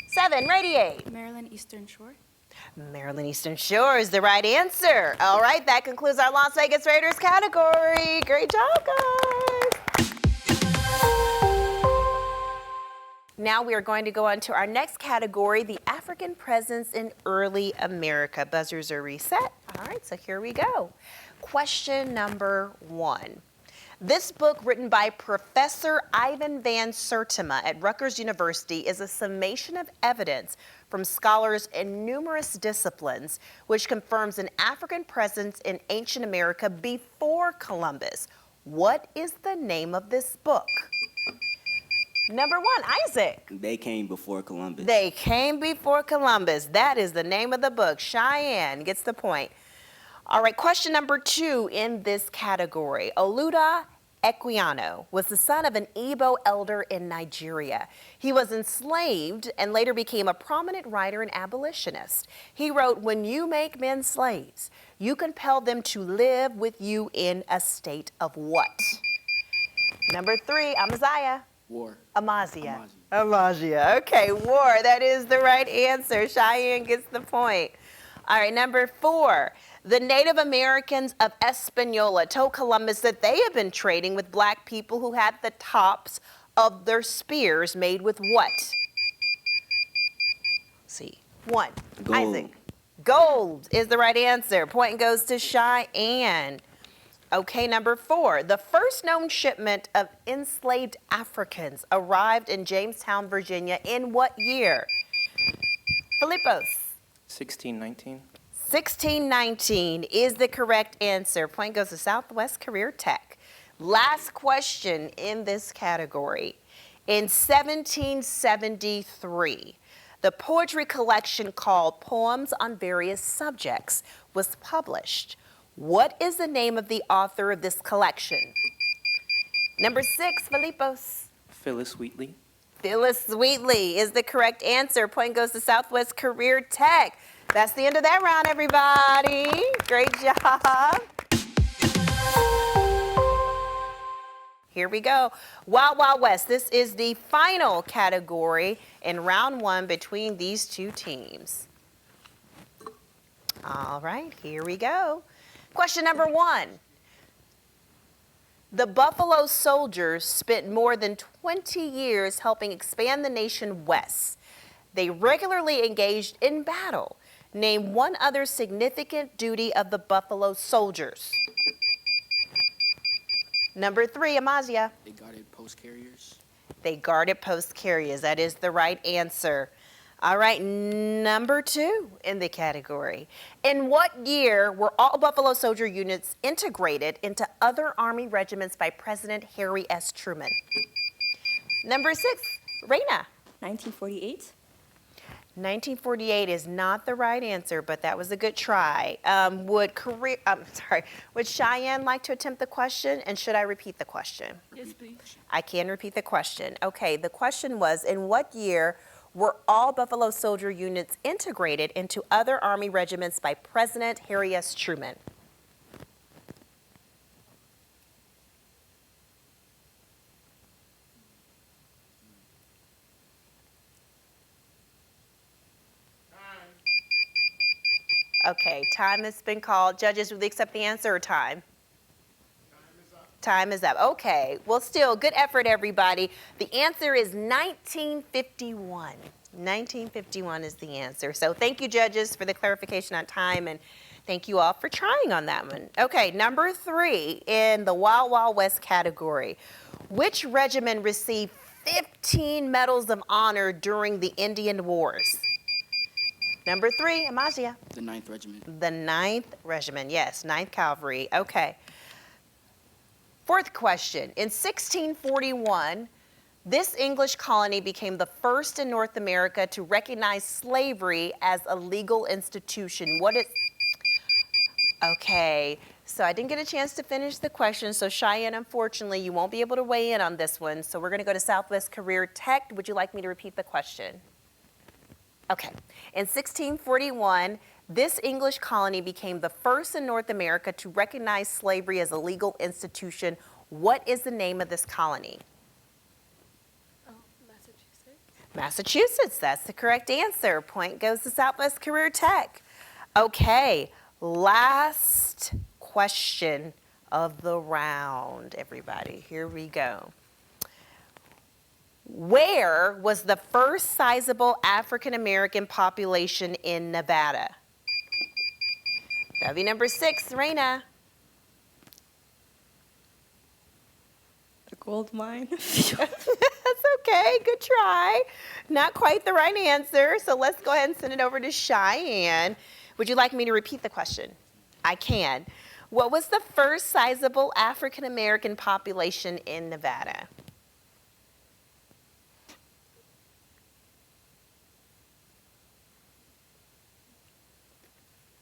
7, Radiate. Maryland Eastern Shore. Maryland Eastern Shore is the right answer. All right, that concludes our Las Vegas Raiders category. Great job, guys. Now we are going to go on to our next category, the African presence in early America. Buzzers are reset. All right, so here we go. Question number 1. This book, written by Professor Ivan Van Sertima at Rutgers University, is a summation of evidence from scholars in numerous disciplines, which confirms an African presence in ancient America before Columbus. What is the name of this book? Number 1, Isaac. They came before Columbus. They came before Columbus. That is the name of the book. Cheyenne gets the point. All right, question number 2 in this category. Oluda Equiano was the son of an Igbo elder in Nigeria. He was enslaved and later became a prominent writer and abolitionist. He wrote, "When you make men slaves, you compel them to live with you in a state of what?" Number 3, Amaziah. War. Amazia. Amazia. Okay, war. That is the right answer. Cheyenne gets the point. All right, number 4. The Native Americans of Hispaniola told Columbus that they had been trading with black people who had the tops of their spears made with what? Let's see. 1. Gold. Isaac. Gold is the right answer. Point goes to Cheyenne. Okay, number 4. The first known shipment of enslaved Africans arrived in Jamestown, Virginia in what year? Filipos. 1619. 1619 is the correct answer. Point goes to Southwest Career Tech. Last question in this category. In 1773, the poetry collection called Poems on Various Subjects was published. What is the name of the author of this collection? Number 6, Filipos. Phyllis Wheatley. Phyllis Wheatley is the correct answer. Point goes to Southwest Career Tech. That's the end of that round, everybody. Great job. Here we go. Wild Wild West. This is the final category in round 1 between these two teams. All right, here we go. Question number 1. The Buffalo Soldiers spent more than 20 years helping expand the nation west. They regularly engaged in battle. Name one other significant duty of the Buffalo Soldiers. Number 3, Amazia. They guarded post carriers. They guarded post carriers. That is the right answer. All right, number 2 in the category. In what year were all Buffalo Soldier units integrated into other Army regiments by President Harry S. Truman? Number 6, Reina. 1948. 1948 is not the right answer, but that was a good try. Would Cheyenne like to attempt the question, and should I repeat the question? Yes, please. I can repeat the question. Okay, the question was, in what year were all Buffalo Soldier units integrated into other Army regiments by President Harry S. Truman? Okay, time has been called. Judges, will they accept the answer or time? Time is up. Okay, well, still, good effort, everybody. The answer is 1951. 1951 is the answer. So thank you, judges, for the clarification on time, and thank you all for trying on that one. Okay, number 3 in the Wild Wild West category. Which regiment received 15 medals of honor during the Indian Wars? Number 3, Amazia. The 9th Regiment. The 9th Regiment, yes, 9th Cavalry. Okay. 4th question. In 1641, this English colony became the first in North America to recognize slavery as a legal institution. What is... Okay, so I didn't get a chance to finish the question, so Cheyenne, unfortunately, you won't be able to weigh in on this one, so we're going to go to Southwest Career Tech. Would you like me to repeat the question? Okay. In 1641, this English colony became the first in North America to recognize slavery as a legal institution. What is the name of this colony? Oh, Massachusetts. Massachusetts, that's the correct answer. Point goes to Southwest Career Tech. Okay, last question of the round, everybody. Here we go. Where was the first sizable African American population in Nevada? That'll be number 6, Reina. The gold mine. That's okay, good try. Not quite the right answer, so let's go ahead and send it over to Cheyenne. Would you like me to repeat the question? I can. What was the first sizable African American population in Nevada?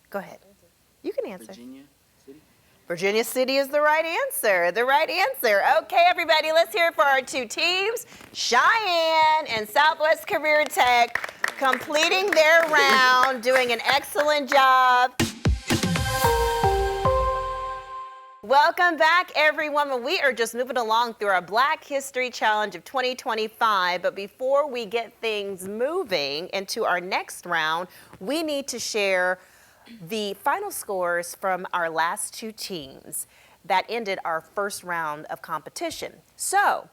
Go ahead. You can answer. Virginia City. Virginia City is the right answer. The right answer. Okay, everybody, let's hear it for our two teams. Cheyenne and Southwest Career Tech completing their round, doing an excellent job. Welcome back, everyone. We are just moving along through our Black History Challenge of 2025. But before we get things moving into our next round, we need to share the final scores from our last two teams that ended our first round of competition. So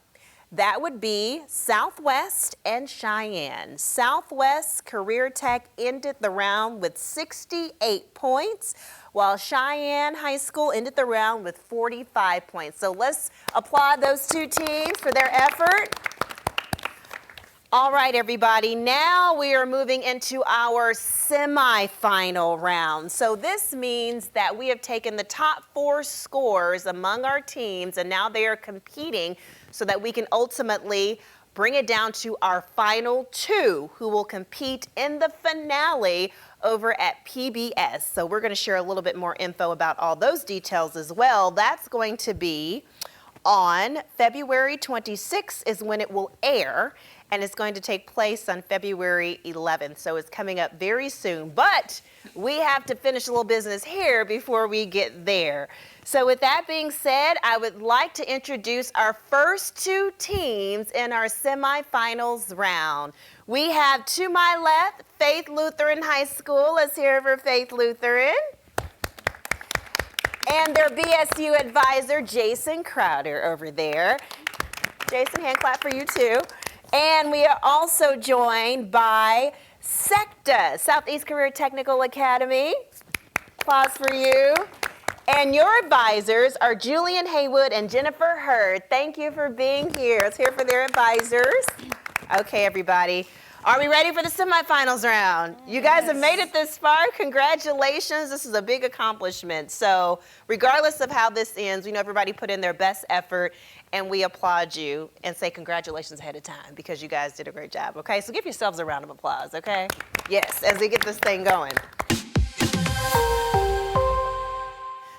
that would be Southwest and Cheyenne. Southwest Career Tech ended the round with 68 points, while Cheyenne High School ended the round with 45 points. So let's applaud those two teams for their effort. All right, everybody, now we are moving into our semifinal round. So this means that we have taken the top 4 scores among our teams, and now they are competing so that we can ultimately bring it down to our final 2 who will compete in the finale over at PBS. So we're going to share a little bit more info about all those details as well. That's going to be on February 26th is when it will air, and it's going to take place on February 11th. So it's coming up very soon, but we have to finish a little business here before we get there. So with that being said, I would like to introduce our first 2 teams in our semifinals round. We have to my left, Faith Lutheran High School. Let's hear it for Faith Lutheran. And their BSU advisor, Jason Crowder, over there. Jason, hand clap for you too. And we are also joined by SECTA, Southeast Career Technical Academy. Applause for you. And your advisors are Julian Haywood and Jennifer Hurd. Thank you for being here. Let's hear for their advisors. Okay, everybody. Are we ready for the semifinals round? You guys have made it this far. Congratulations. This is a big accomplishment. So regardless of how this ends, we know everybody put in their best effort, and we applaud you and say congratulations ahead of time because you guys did a great job, okay? So give yourselves a round of applause, okay? Yes, as we get this thing going.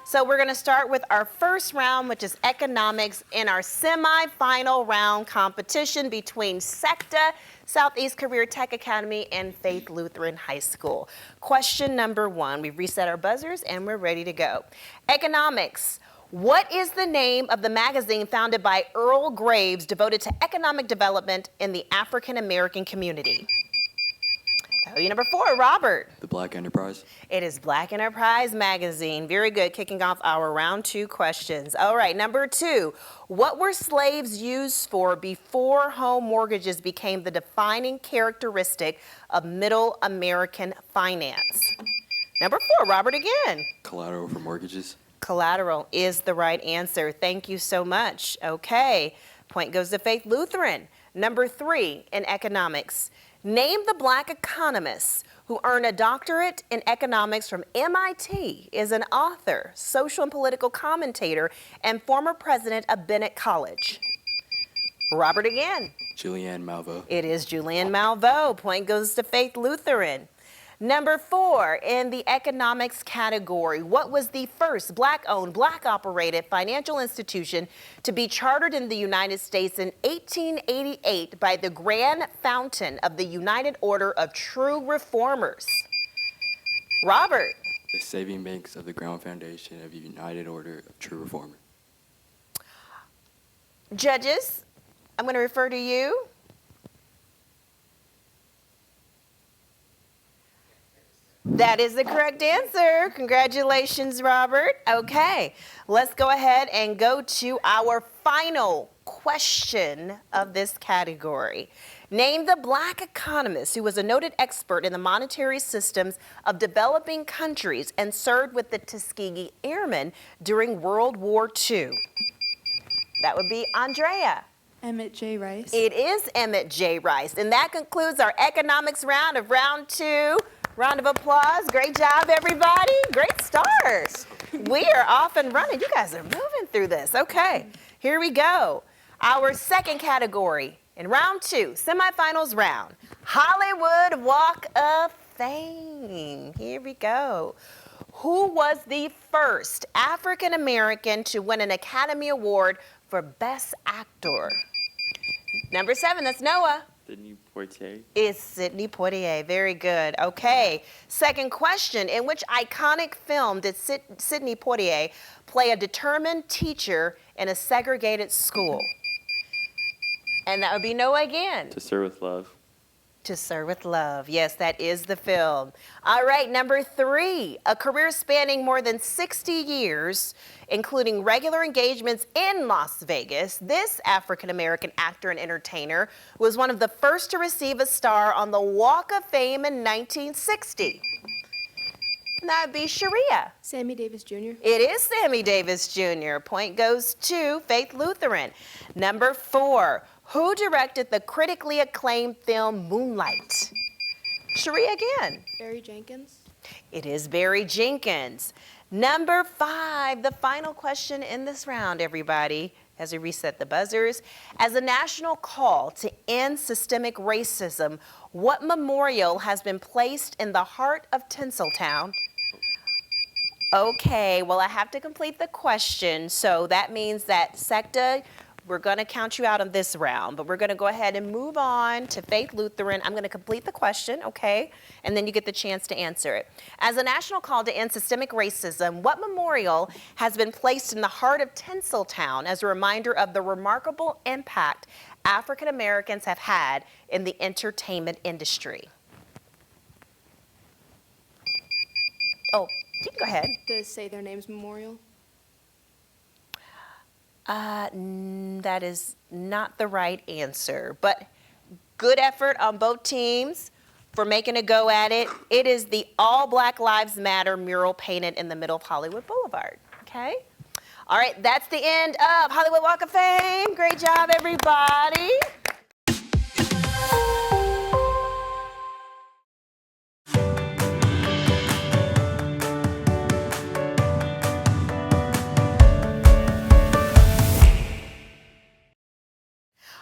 So we're going to start with our first round, which is economics, in our semifinal round competition between SECTA, Southeast Career Tech Academy, and Faith Lutheran High School. Question number 1. We've reset our buzzers and we're ready to go. Economics. What is the name of the magazine founded by Earl Graves devoted to economic development in the African American community? That would be number 4, Robert. The Black Enterprise. It is Black Enterprise Magazine. Very good, kicking off our round 2 questions. All right, number 2. What were slaves used for before home mortgages became the defining characteristic of Middle American finance? Number 4, Robert again. Collateral for mortgages. Collateral is the right answer. Thank you so much. Okay, point goes to Faith Lutheran. Number 3 in economics. Name the Black economists who earned a doctorate in economics from MIT, is an author, social and political commentator, and former president of Bennett College. Robert again. Julianne Malveaux. It is Julianne Malveaux. Point goes to Faith Lutheran. Number 4 in the economics category. What was the first Black-owned, Black-operated financial institution to be chartered in the United States in 1888 by the Grand Fountain of the United Order of True Reformers? Robert. The Saving Banks of the Grand Foundation of the United Order of True Reformers. Judges, I'm going to refer to you. That is the correct answer. Congratulations, Robert. Okay, let's go ahead and go to our final question of this category. Name the Black economist who was a noted expert in the monetary systems of developing countries and served with the Tuskegee Airmen during World War II. That would be Andrea. Emmett J. Rice. It is Emmett J. Rice. And that concludes our economics round of round 2. Round of applause. Great job, everybody. Great start. We are off and running. You guys are moving through this. Okay, here we go. Our second category in round 2, semifinals round, Hollywood Walk of Fame. Here we go. Who was the first African American to win an Academy Award for Best Actor? Number 7, that's Noah. Sidney Poitier. Is Sidney Poitier. Very good. Okay. Second question. In which iconic film did Sidney Poitier play a determined teacher in a segregated school? And that would be Noah again. To Serve with Love. To Serve with Love. Yes, that is the film. All right, number 3. A career spanning more than 60 years, including regular engagements in Las Vegas, this African-American actor and entertainer was one of the first to receive a star on the Walk of Fame in 1960. And that would be Sharia. Sammy Davis Jr. It is Sammy Davis Jr. Point goes to Faith Lutheran. Number 4. Who directed the critically acclaimed film Moonlight? Sharia again. Barry Jenkins. It is Barry Jenkins. Number 5, the final question in this round, everybody, as we reset the buzzers. As a national call to end systemic racism, what memorial has been placed in the heart of Tinseltown? Okay, well, I have to complete the question, so that means that SECTA, we're going to count you out on this round, but we're going to go ahead and move on to Faith Lutheran. I'm going to complete the question, okay? And then you get the chance to answer it. As a national call to end systemic racism, what memorial has been placed in the heart of Tinseltown as a reminder of the remarkable impact African Americans have had in the entertainment industry? Oh, you can go ahead. The Say Their Names Memorial. That is not the right answer, but good effort on both teams for making a go at it. It is the All Black Lives Matter mural painted in the middle of Hollywood Boulevard, okay? All right, that's the end of Hollywood Walk of Fame. Great job, everybody.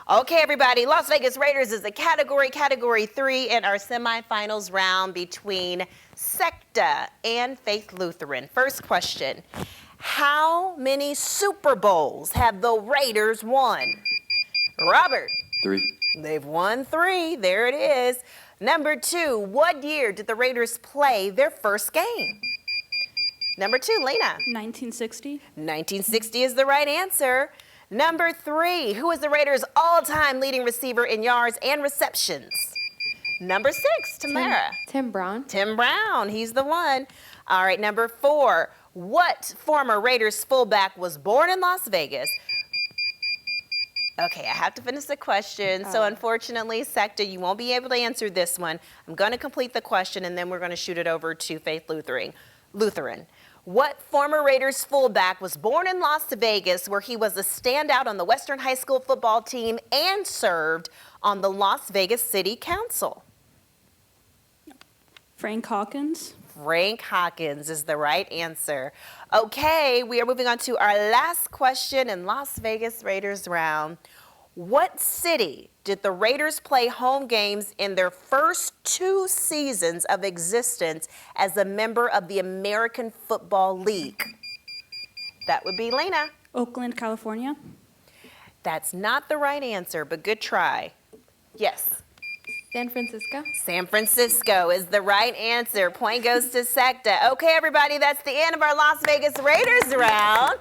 Okay, everybody, Las Vegas Raiders is a category 3 in our semifinals round between SECTA and Faith Lutheran. First question, how many Super Bowls have the Raiders won? Robert. 3. They've won 3, there it is. Number 2, what year did the Raiders play their first game? Number 2, Lena. 1960. 1960 is the right answer. Number 3, who is the Raiders' all-time leading receiver in yards and receptions? Number 6, Tamara. Tim Brown. Tim Brown, he's the one. All right, number 4, what former Raiders fullback was born in Las Vegas? Okay, I have to finish the question. So unfortunately, SECTA, you won't be able to answer this one. I'm going to complete the question, and then we're going to shoot it over to Faith Lutheran. What former Raiders fullback was born in Las Vegas, where he was a standout on the Western High School football team and served on the Las Vegas City Council? Frank Hawkins. Frank Hawkins is the right answer. Okay, we are moving on to our last question in Las Vegas Raiders round. What city did the Raiders play home games in their first 2 seasons of existence as a member of the American Football League? That would be Lena. Oakland, California. That's not the right answer, but good try. Yes. San Francisco. San Francisco is the right answer. Point goes to SECTA. Okay, everybody, that's the end of our Las Vegas Raiders round.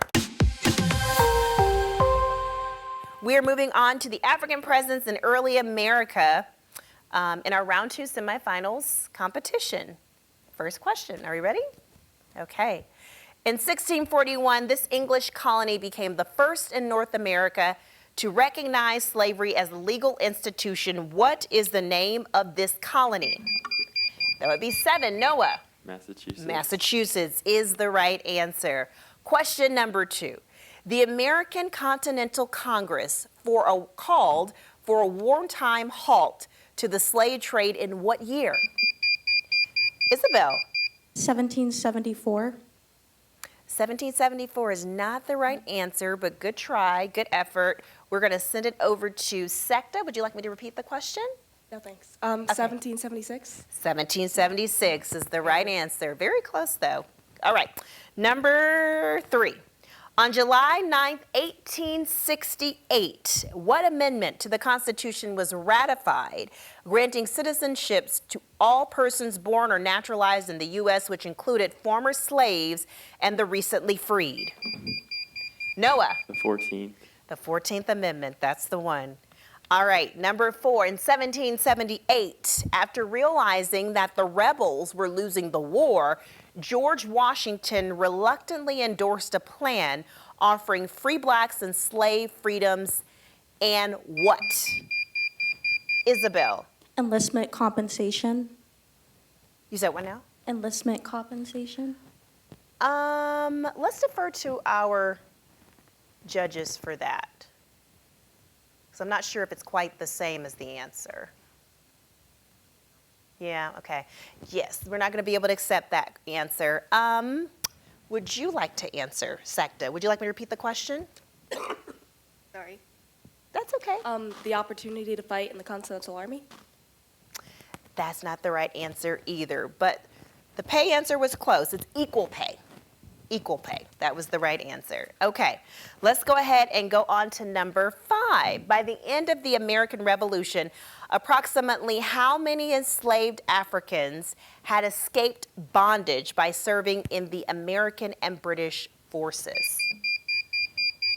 We are moving on to the African presence in early America in our round 2 semifinals competition. First question, are you ready? Okay. In 1641, this English colony became the first in North America to recognize slavery as a legal institution. What is the name of this colony? That would be 7, Noah. Massachusetts. Massachusetts is the right answer. Question number 2. The American Continental Congress called for a wartime halt to the slave trade in what year? Isabel. 1774. 1774 is not the right answer, but good try, good effort. We're going to send it over to SECTA. Would you like me to repeat the question? No, thanks. 1776. 1776 is the right answer. Very close, though. All right. Number 3. On July 9th, 1868, what amendment to the Constitution was ratified, granting citizenships to all persons born or naturalized in the U.S., which included former slaves and the recently freed? Noah. The 14th. The 14th Amendment, that's the one. All right, number 4, in 1778, after realizing that the rebels were losing the war, George Washington reluctantly endorsed a plan offering free blacks and slave freedoms and what? Isabel. Enlistment compensation. You said what now? Enlistment compensation. Let's defer to our judges for that. So I'm not sure if it's quite the same as the answer. Yeah, okay. Yes, we're not going to be able to accept that answer. Would you like to answer, Secta? Would you like me to repeat the question? Sorry. That's okay. The opportunity to fight in the Continental Army. That's not the right answer either, but the pay answer was close. It's equal pay. Equal pay. That was the right answer. Okay, let's go ahead and go on to number 5. By the end of the American Revolution, approximately how many enslaved Africans had escaped bondage by serving in the American and British forces?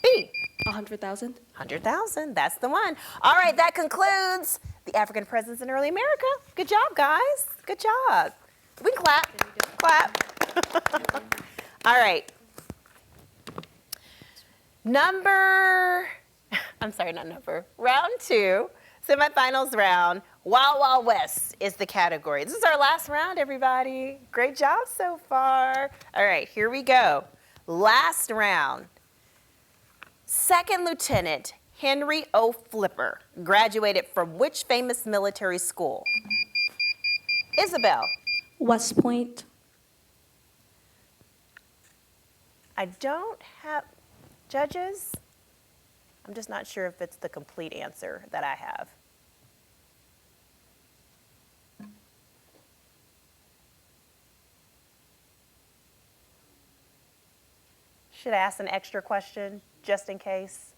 B. 100,000. 100,000. That's the one. All right, that concludes the African presence in early America. Good job, guys. Good job. We can clap. Clap. All right. Round 2, semifinals round. Wild Wild West is the category. This is our last round, everybody. Great job so far. All right, here we go. Last round. Second Lieutenant Henry O. Flipper graduated from which famous military school? Isabel. West Point. I don't have judges. I'm just not sure if it's the complete answer that I have. Should I ask an extra question just in case?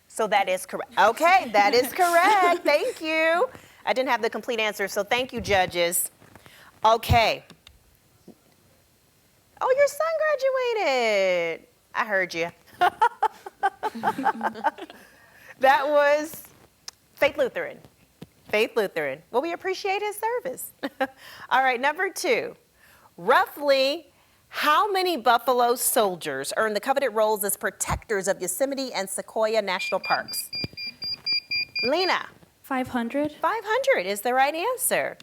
So that is correct. Okay, that is correct. Thank you. I didn't have the complete answer, so thank you, judges. Okay. Oh, your son graduated. I heard you. That was Faith Lutheran. Faith Lutheran. Well, we appreciate his service. All right, number 2. Roughly, how many Buffalo soldiers earned the coveted roles as protectors of Yosemite and Sequoia National Parks? Lena. 500. 500 is the right answer.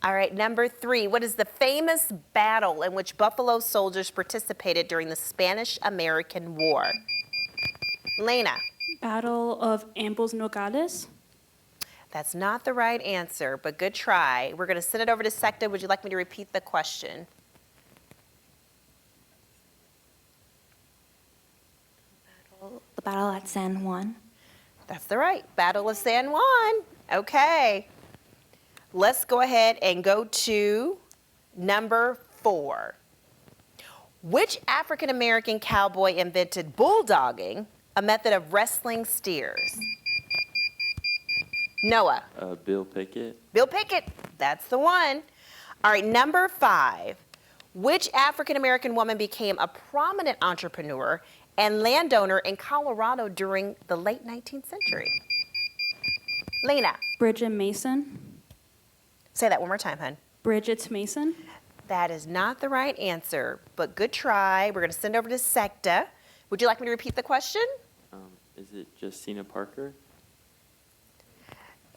All right, number 3. What is the famous battle in which Buffalo soldiers participated during the Spanish-American War? Lena. Battle of Ambos Nogales. That's not the right answer, but good try. We're going to send it over to Secta. Would you like me to repeat the question? The battle at San Juan. That's the right. Battle of San Juan. Okay. Let's go ahead and go to number 4. Which African-American cowboy invented bulldogging, a method of wrestling steers? Noah. Bill Pickett. Bill Pickett. That's the one. All right, number 5. Which African-American woman became a prominent entrepreneur and landowner in Colorado during the late 19th century? Lena. Bridget Mason. Say that one more time, hon. Bridget Mason. That is not the right answer, but good try. We're going to send over to Secta. Would you like me to repeat the question? Is it Justina Parker?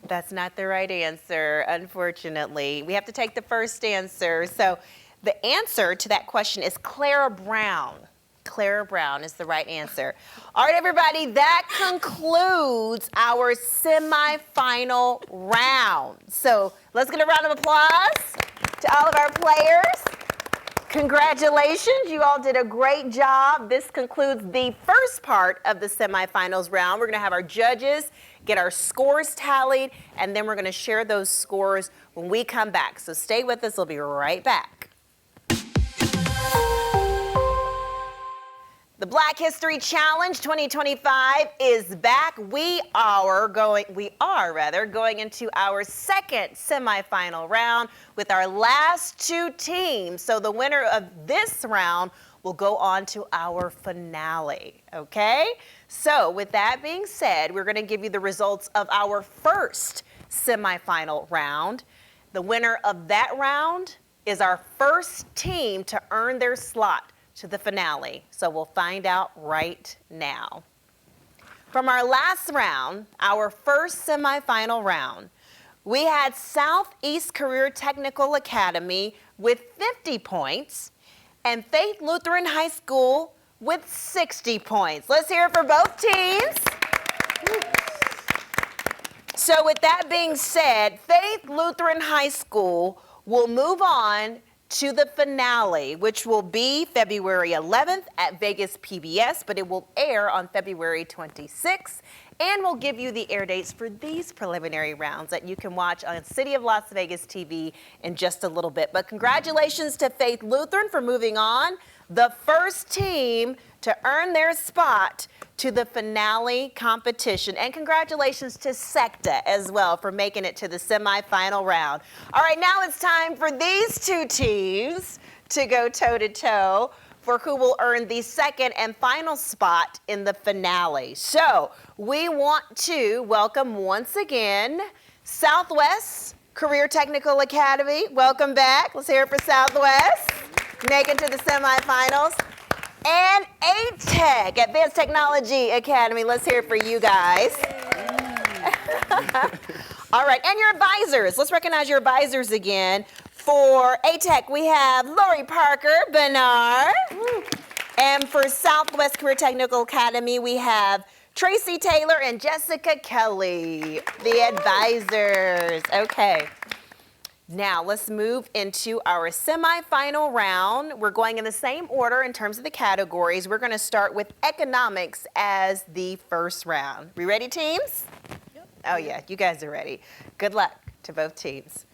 That's not the right answer, unfortunately. We have to take the first answer. So the answer to that question is Clara Brown. Clara Brown is the right answer. All right, everybody, that concludes our semifinal round. So let's get a round of applause to all of our players. Congratulations, you all did a great job. This concludes the first part of the semifinals round. We're gonna have our judges get our scores tallied, and then we're gonna share those scores when we come back. So stay with us, we'll be right back. The Black History Challenge 2025 is back. We are going into our second semifinal round with our last two teams. So the winner of this round will go on to our finale, okay? So with that being said, we're gonna give you the results of our first semifinal round. The winner of that round is our first team to earn their slot to the finale. So we'll find out right now. From our last round, our first semifinal round, we had Southeast Career Technical Academy with 50 points and Faith Lutheran High School with 60 points. Let's hear it for both teams. So with that being said, Faith Lutheran High School will move on to the finale, which will be February 11th at Vegas PBS, but it will air on February 26th. And we'll give you the air dates for these preliminary rounds that you can watch on City of Las Vegas TV in just a little bit. But congratulations to Faith Lutheran for moving on, the first team to earn their spot to the finale competition. And congratulations to SECTA as well for making it to the semifinal round. All right, now it's time for these two teams to go toe-to-toe for who will earn the second and final spot in the finale. So we want to welcome once again Southwest Career Technical Academy. Welcome back. Let's hear it for Southwest, making it to the semifinals. And ATEC, Advanced Technology Academy. Let's hear it for you guys. All right, and your advisors. Let's recognize your advisors again. For ATEC, we have Lori Parker Bernard. And for Southwest Career Technical Academy, we have Tracy Taylor and Jessica Kelly, the advisors. Okay. Now let's move into our semifinal round. We're going in the same order in terms of the categories. We're going to start with economics as the first round. We ready, teams? Yep. Oh yeah, you guys are ready. Good luck to both teams.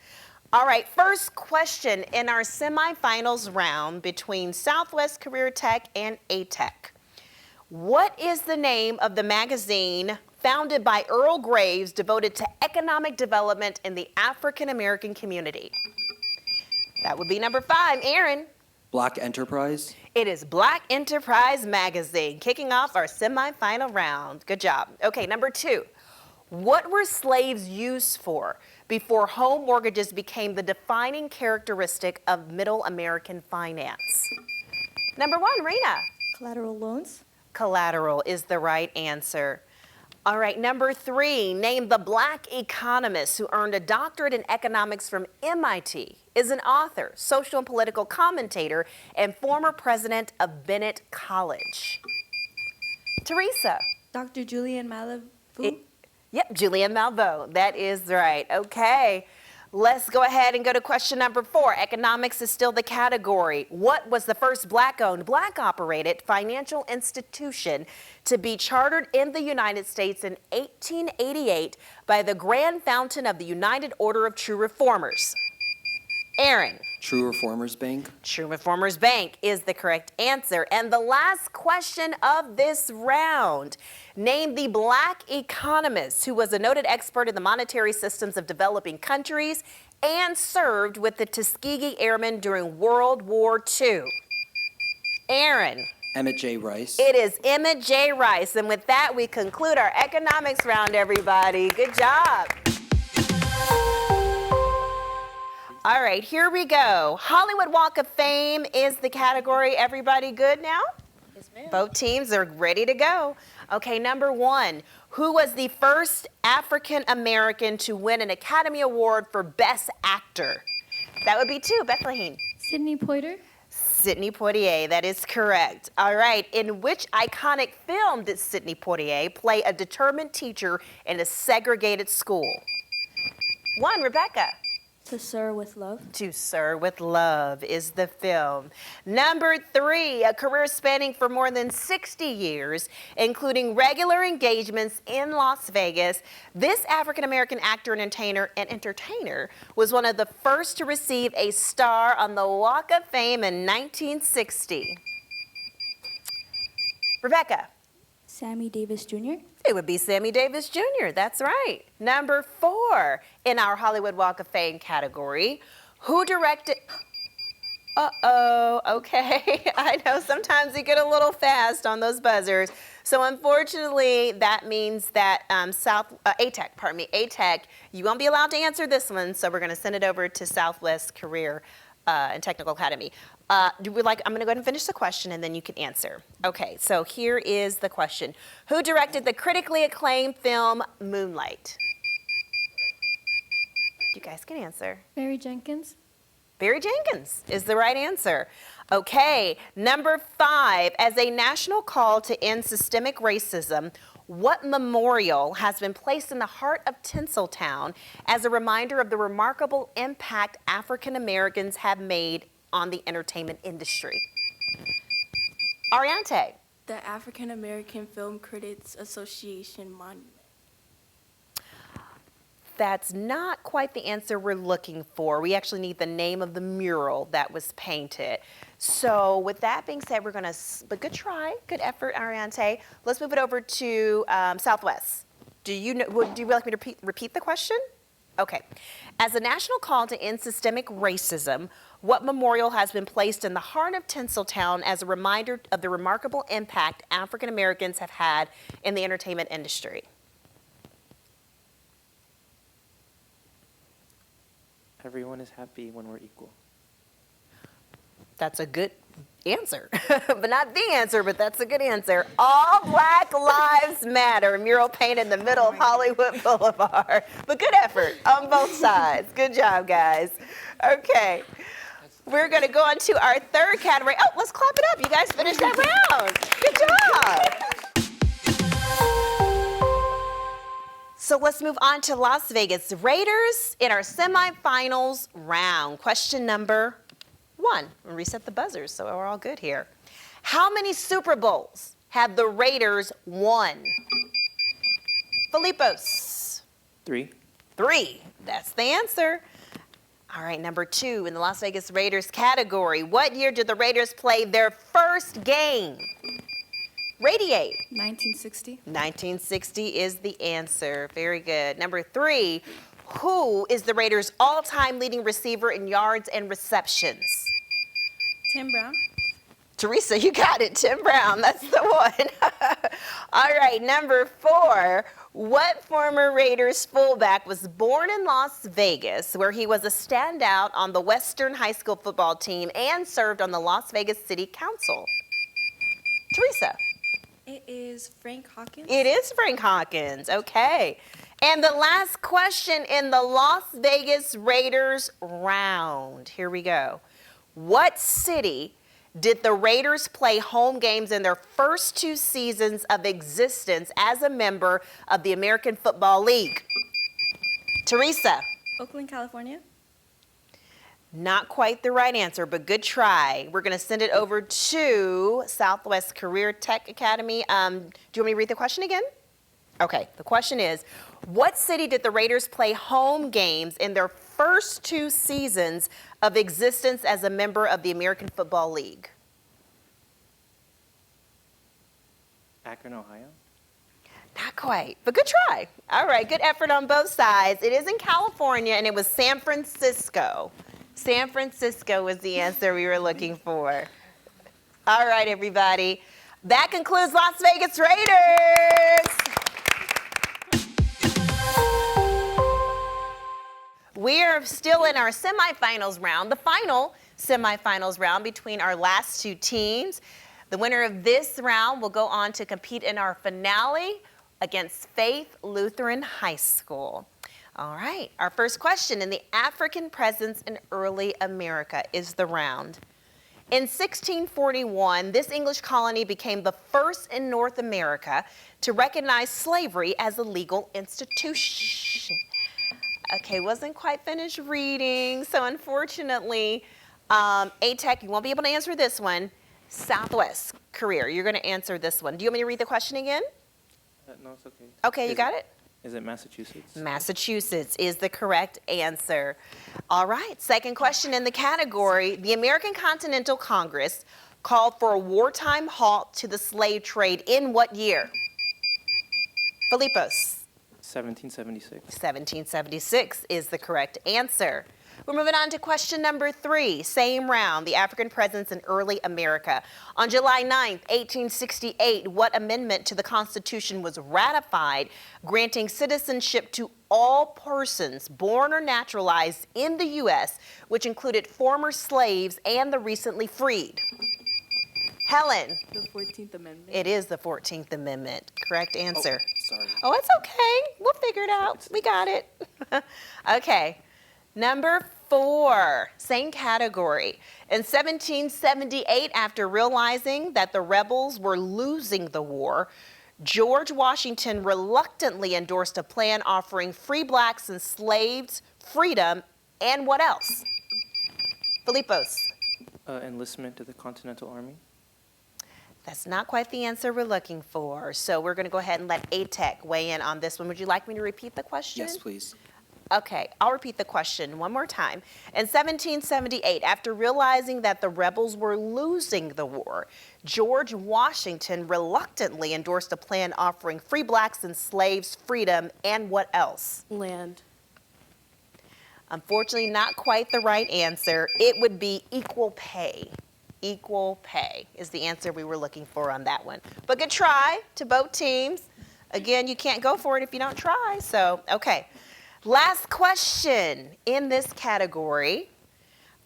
All right, first question in our semifinals round between Southwest Career Tech and ATEC. What is the name of the magazine founded by Earl Graves devoted to economic development in the African American community? That would be number 5. Aaron. Black Enterprise. It is Black Enterprise Magazine, kicking off our semifinal round. Good job. Okay, number 2. What were slaves used for before home mortgages became the defining characteristic of Middle American finance? Number 1, Rena. Collateral loans. Collateral is the right answer. All right, number 3, name the Black economist who earned a doctorate in economics from MIT, is an author, social and political commentator, and former president of Bennett College. Teresa. Dr. Julian Malveaux. Yep, Julian Malveaux, that is right. Okay, let's go ahead and go to question number 4. Economics is still the category. What was the first Black-owned, Black-operated financial institution to be chartered in the United States in 1888 by the Grand Fountain of the United Order of True Reformers? Aaron. True Reformers Bank. True Reformers Bank is the correct answer. And the last question of this round. Name the Black economist who was a noted expert in the monetary systems of developing countries and served with the Tuskegee Airmen during World War II. Aaron. Emmett J. Rice. It is Emmett J. Rice. And with that, we conclude our economics round, everybody. Good job. All right, here we go. Hollywood Walk of Fame is the category. Everybody good now? Yes, ma'am. Both teams are ready to go. Okay, number 1. Who was the first African American to win an Academy Award for Best Actor? That would be 2. Bethlehem. Sidney Poitier. Sidney Poitier, that is correct. All right, in which iconic film did Sidney Poitier play a determined teacher in a segregated school? 1, Rebecca. To Sir with Love. To Sir with Love is the film. Number 3, a career spanning for more than 60 years, including regular engagements in Las Vegas. This African-American actor and entertainer was one of the first to receive a star on the Walk of Fame in 1960. Rebecca. Sammy Davis Jr. It would be Sammy Davis Jr., that's right. Number 4 in our Hollywood Walk of Fame category, who directed... Uh-oh, okay. I know sometimes you get a little fast on those buzzers. So unfortunately, that means that ATEC, you won't be allowed to answer this one, so we're gonna send it over to Southwest Career and Technical Academy. I'm gonna go ahead and finish the question and then you can answer. Okay, so here is the question. Who directed the critically acclaimed film Moonlight? You guys can answer. Barry Jenkins. Barry Jenkins is the right answer. Okay, number 5, as a national call to end systemic racism, what memorial has been placed in the heart of Tinseltown as a reminder of the remarkable impact African Americans have made on the entertainment industry? Ariante. The African American Film Critics Association Monument. That's not quite the answer we're looking for. We actually need the name of the mural that was painted. So with that being said, we're gonna, but good try, good effort, Ariante. Let's move it over to Southwest. Do you like me to repeat the question? Okay. As a national call to end systemic racism, what memorial has been placed in the heart of Tinseltown as a reminder of the remarkable impact African Americans have had in the entertainment industry? Everyone is happy when we're equal. That's a good answer, but not the answer, but that's a good answer. All Black Lives Matter, mural painted in the middle of Hollywood Boulevard. But good effort on both sides. Good job, guys. Okay, we're gonna go on to our third category. Oh, let's clap it up. You guys finished that round. Good job. So let's move on to Las Vegas Raiders in our semifinals round. Question number 1. We'll reset the buzzers so we're all good here. How many Super Bowls have the Raiders won? Filipos. 3. 3. That's the answer. All right, number 2 in the Las Vegas Raiders category. What year did the Raiders play their first game? Radiate. 1960. 1960 is the answer. Very good. Number 3, who is the Raiders' all-time leading receiver in yards and receptions? Tim Brown. Teresa, you got it. Tim Brown, that's the one. All right, number 4, what former Raiders fullback was born in Las Vegas, where he was a standout on the Western High School football team and served on the Las Vegas City Council? Teresa. It is Frank Hawkins. It is Frank Hawkins, okay. And the last question in the Las Vegas Raiders round. Here we go. What city did the Raiders play home games in their first 2 seasons of existence as a member of the American Football League? Teresa. Oakland, California. Not quite the right answer, but good try. We're gonna send it over to Southwest Career Tech Academy. Do you want me to read the question again? Okay, the question is, what city did the Raiders play home games in their first 2 seasons of existence as a member of the American Football League? Akron, Ohio. Not quite, but good try. All right, good effort on both sides. It is in California, and it was San Francisco. San Francisco was the answer we were looking for. All right, everybody. That concludes Las Vegas Raiders. We are still in our semifinals round, the final semifinals round between our last 2 teams. The winner of this round will go on to compete in our finale against Faith Lutheran High School. All right, our first question in the African presence in early America is the round. In 1641, this English colony became the first in North America to recognize slavery as a legal institution. Okay, wasn't quite finished reading, so unfortunately, A-Tech, you won't be able to answer this one. Southwest career, you're going to answer this one. Do you want me to read the question again? No, it's okay. Okay, you got it? Is it Massachusetts? Massachusetts is the correct answer. All right, second question in the category. The American Continental Congress called for a wartime halt to the slave trade in what year? Filipos. 1776. 1776 is the correct answer. We're moving on to question number 3, same round, the African presence in early America. On July 9th, 1868, what amendment to the Constitution was ratified, granting citizenship to all persons born or naturalized in the U.S., which included former slaves and the recently freed? Helen. The 14th Amendment. It is the 14th Amendment. Correct answer. Sorry. Oh, it's okay. We'll figure it out. We got it. Okay. Number 4, same category. In 1778, after realizing that the rebels were losing the war, George Washington reluctantly endorsed a plan offering free blacks and slaves freedom and what else? Filipos. Enlistment to the Continental Army. That's not quite the answer we're looking for. So we're going to go ahead and let A-Tech weigh in on this one. Would you like me to repeat the question? Yes, please. Okay, I'll repeat the question one more time. In 1778, after realizing that the rebels were losing the war, George Washington reluctantly endorsed a plan offering free blacks and slaves freedom and what else? Land. Unfortunately, not quite the right answer. It would be equal pay. Equal pay is the answer we were looking for on that one. But good try to both teams. Again, you can't go for it if you don't try. So, okay. Last question in this category.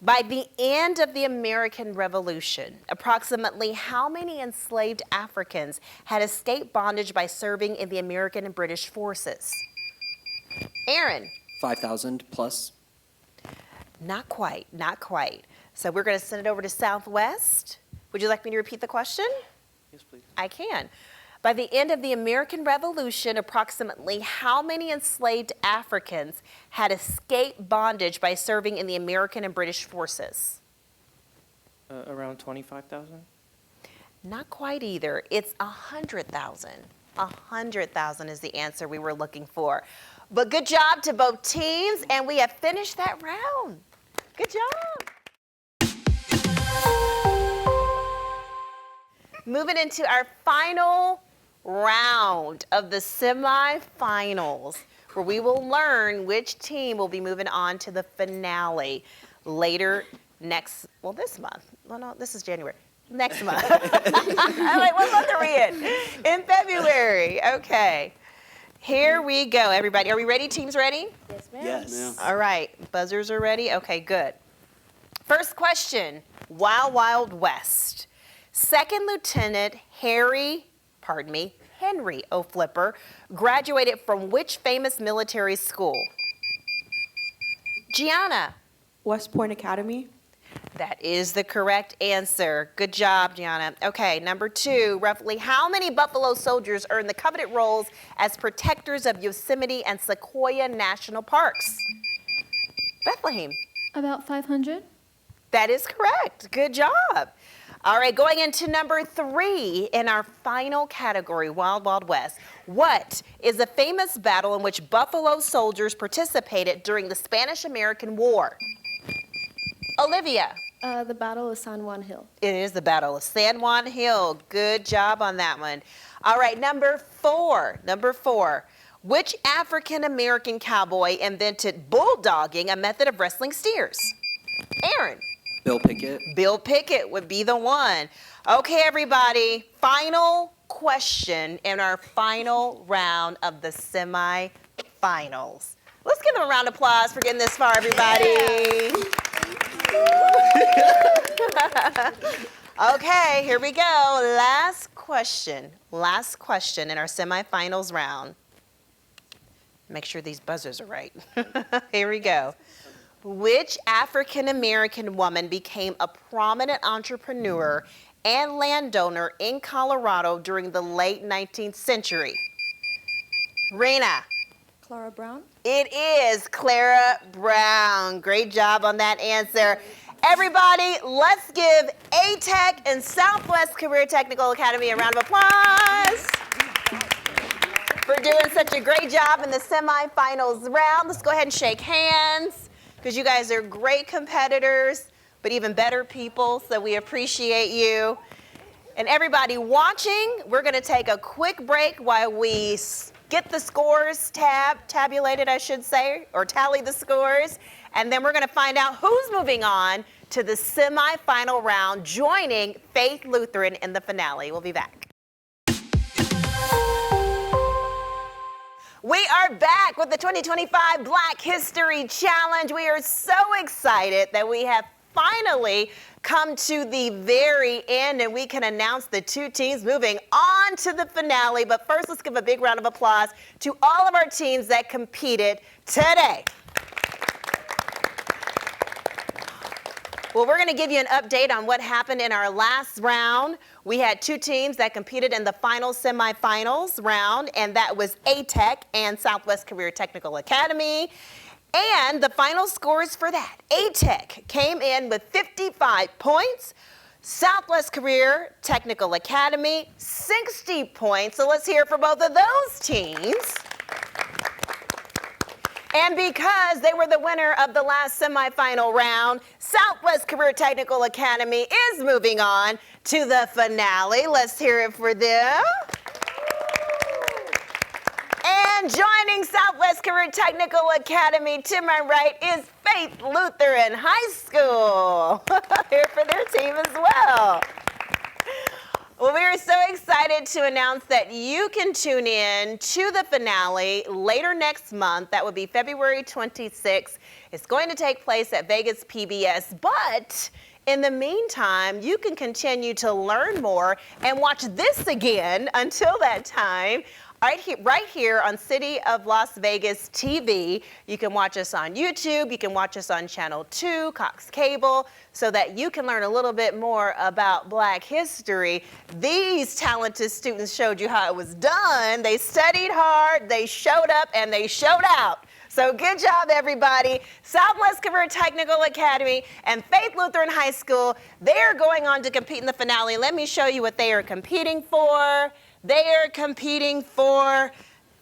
By the end of the American Revolution, approximately how many enslaved Africans had escaped bondage by serving in the American and British forces? Aaron. 5,000 plus. Not quite, not quite. So we're going to send it over to Southwest. Would you like me to repeat the question? Yes, please. I can. By the end of the American Revolution, approximately how many enslaved Africans had escaped bondage by serving in the American and British forces? Around 25,000. Not quite either. It's 100,000. 100,000 is the answer we were looking for. But good job to both teams, and we have finished that round. Good job. Moving into our final round of the semifinals, where we will learn which team will be moving on to the finale later this month. Well, no, this is January. Next month. I'm like, what month are we in? In February. Okay. Here we go, everybody. Are we ready? Teams ready? Yes, ma'am. Yes. All right. Buzzers are ready? Okay, good. First question, Wild Wild West. Second Lieutenant Henry O. Flipper graduated from which famous military school? Gianna. West Point Academy. That is the correct answer. Good job, Gianna. Okay, number 2, roughly how many Buffalo soldiers earned the coveted roles as protectors of Yosemite and Sequoia National Parks? Bethlehem. About 500. That is correct. Good job. All right, going into number 3 in our final category, Wild Wild West. What is the famous battle in which Buffalo soldiers participated during the Spanish-American War? Olivia. The Battle of San Juan Hill. It is the Battle of San Juan Hill. Good job on that one. All right, number 4. Which African-American cowboy invented bulldogging, a method of wrestling steers? Aaron. Bill Pickett. Bill Pickett would be the one. Okay, everybody, final question in our final round of the semifinals. Let's give them a round of applause for getting this far, everybody. Okay, here we go. Last question in our semifinals round. Make sure these buzzers are right. Here we go. Which African-American woman became a prominent entrepreneur and landowner in Colorado during the late 19th century? Rena. Clara Brown. It is Clara Brown. Great job on that answer. Everybody, let's give A-Tech and Southwest Career Technical Academy a round of applause for doing such a great job in the semifinals round. Let's go ahead and shake hands because you guys are great competitors, but even better people, so we appreciate you. And everybody watching, we're going to take a quick break while we get the scores tabulated, I should say, or tally the scores. And then we're going to find out who's moving on to the semifinal round, joining Faith Lutheran in the finale. We'll be back. We are back with the 2025 Black History Challenge. We are so excited that we have finally come to the very end and we can announce the two teams moving on to the finale. But first, let's give a big round of applause to all of our teams that competed today. Well, we're going to give you an update on what happened in our last round. We had two teams that competed in the final semifinals round, and that was A-Tech and Southwest Career Technical Academy. And the final scores for that, A-Tech came in with 55 points, Southwest Career Technical Academy, 60 points. So let's hear from both of those teams. And because they were the winner of the last semifinal round, Southwest Career Technical Academy is moving on to the finale. Let's hear it for them. And joining Southwest Career Technical Academy to my right is Faith Lutheran High School. Here for their team as well. Well, we are so excited to announce that you can tune in to the finale later next month. That would be February 26th. It's going to take place at Vegas PBS, but in the meantime, you can continue to learn more and watch this again until that time. Right here on City of Las Vegas TV. You can watch us on YouTube. You can watch us on Channel 2, Cox Cable, so that you can learn a little bit more about Black history. These talented students showed you how it was done. They studied hard, they showed up, and they showed out. So good job, everybody. Southwest Career Technical Academy and Faith Lutheran High School, they are going on to compete in the finale. Let me show you what they are competing for. They are competing for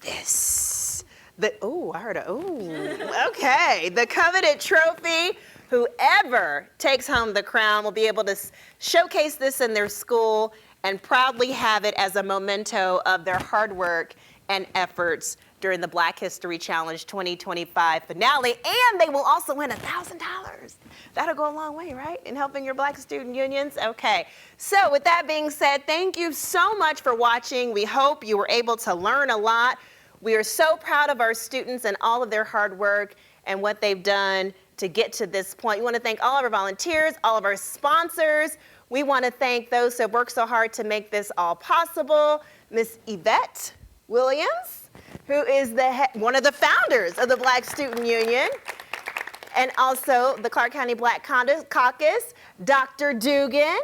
this. I heard a ooh. Okay, the coveted trophy. Whoever takes home the crown will be able to showcase this in their school and proudly have it as a memento of their hard work and efforts during the Black History Challenge 2025 finale. And they will also win $1,000. That'll go a long way, right? In helping your Black student unions. Okay. So with that being said, thank you so much for watching. We hope you were able to learn a lot. We are so proud of our students and all of their hard work and what they've done to get to this point. We want to thank all of our volunteers, all of our sponsors. We want to thank those who worked so hard to make this all possible. Miss Yvette Williams, who is one of the founders of the Black Student Union, and also the Clark County Black Caucus, Dr. Dugan,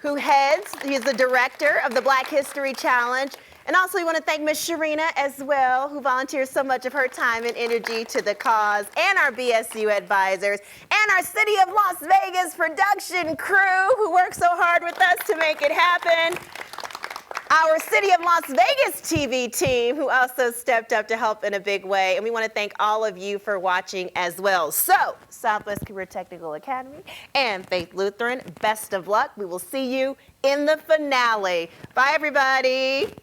he's the director of the Black History Challenge. And also we want to thank Ms. Sharina as well, who volunteers so much of her time and energy to the cause, and our BSU advisors, and our City of Las Vegas production crew who worked so hard with us to make it happen. Our City of Las Vegas TV team, who also stepped up to help in a big way. And we want to thank all of you for watching as well. So, Southwest Career Technical Academy and Faith Lutheran, best of luck. We will see you in the finale. Bye, everybody.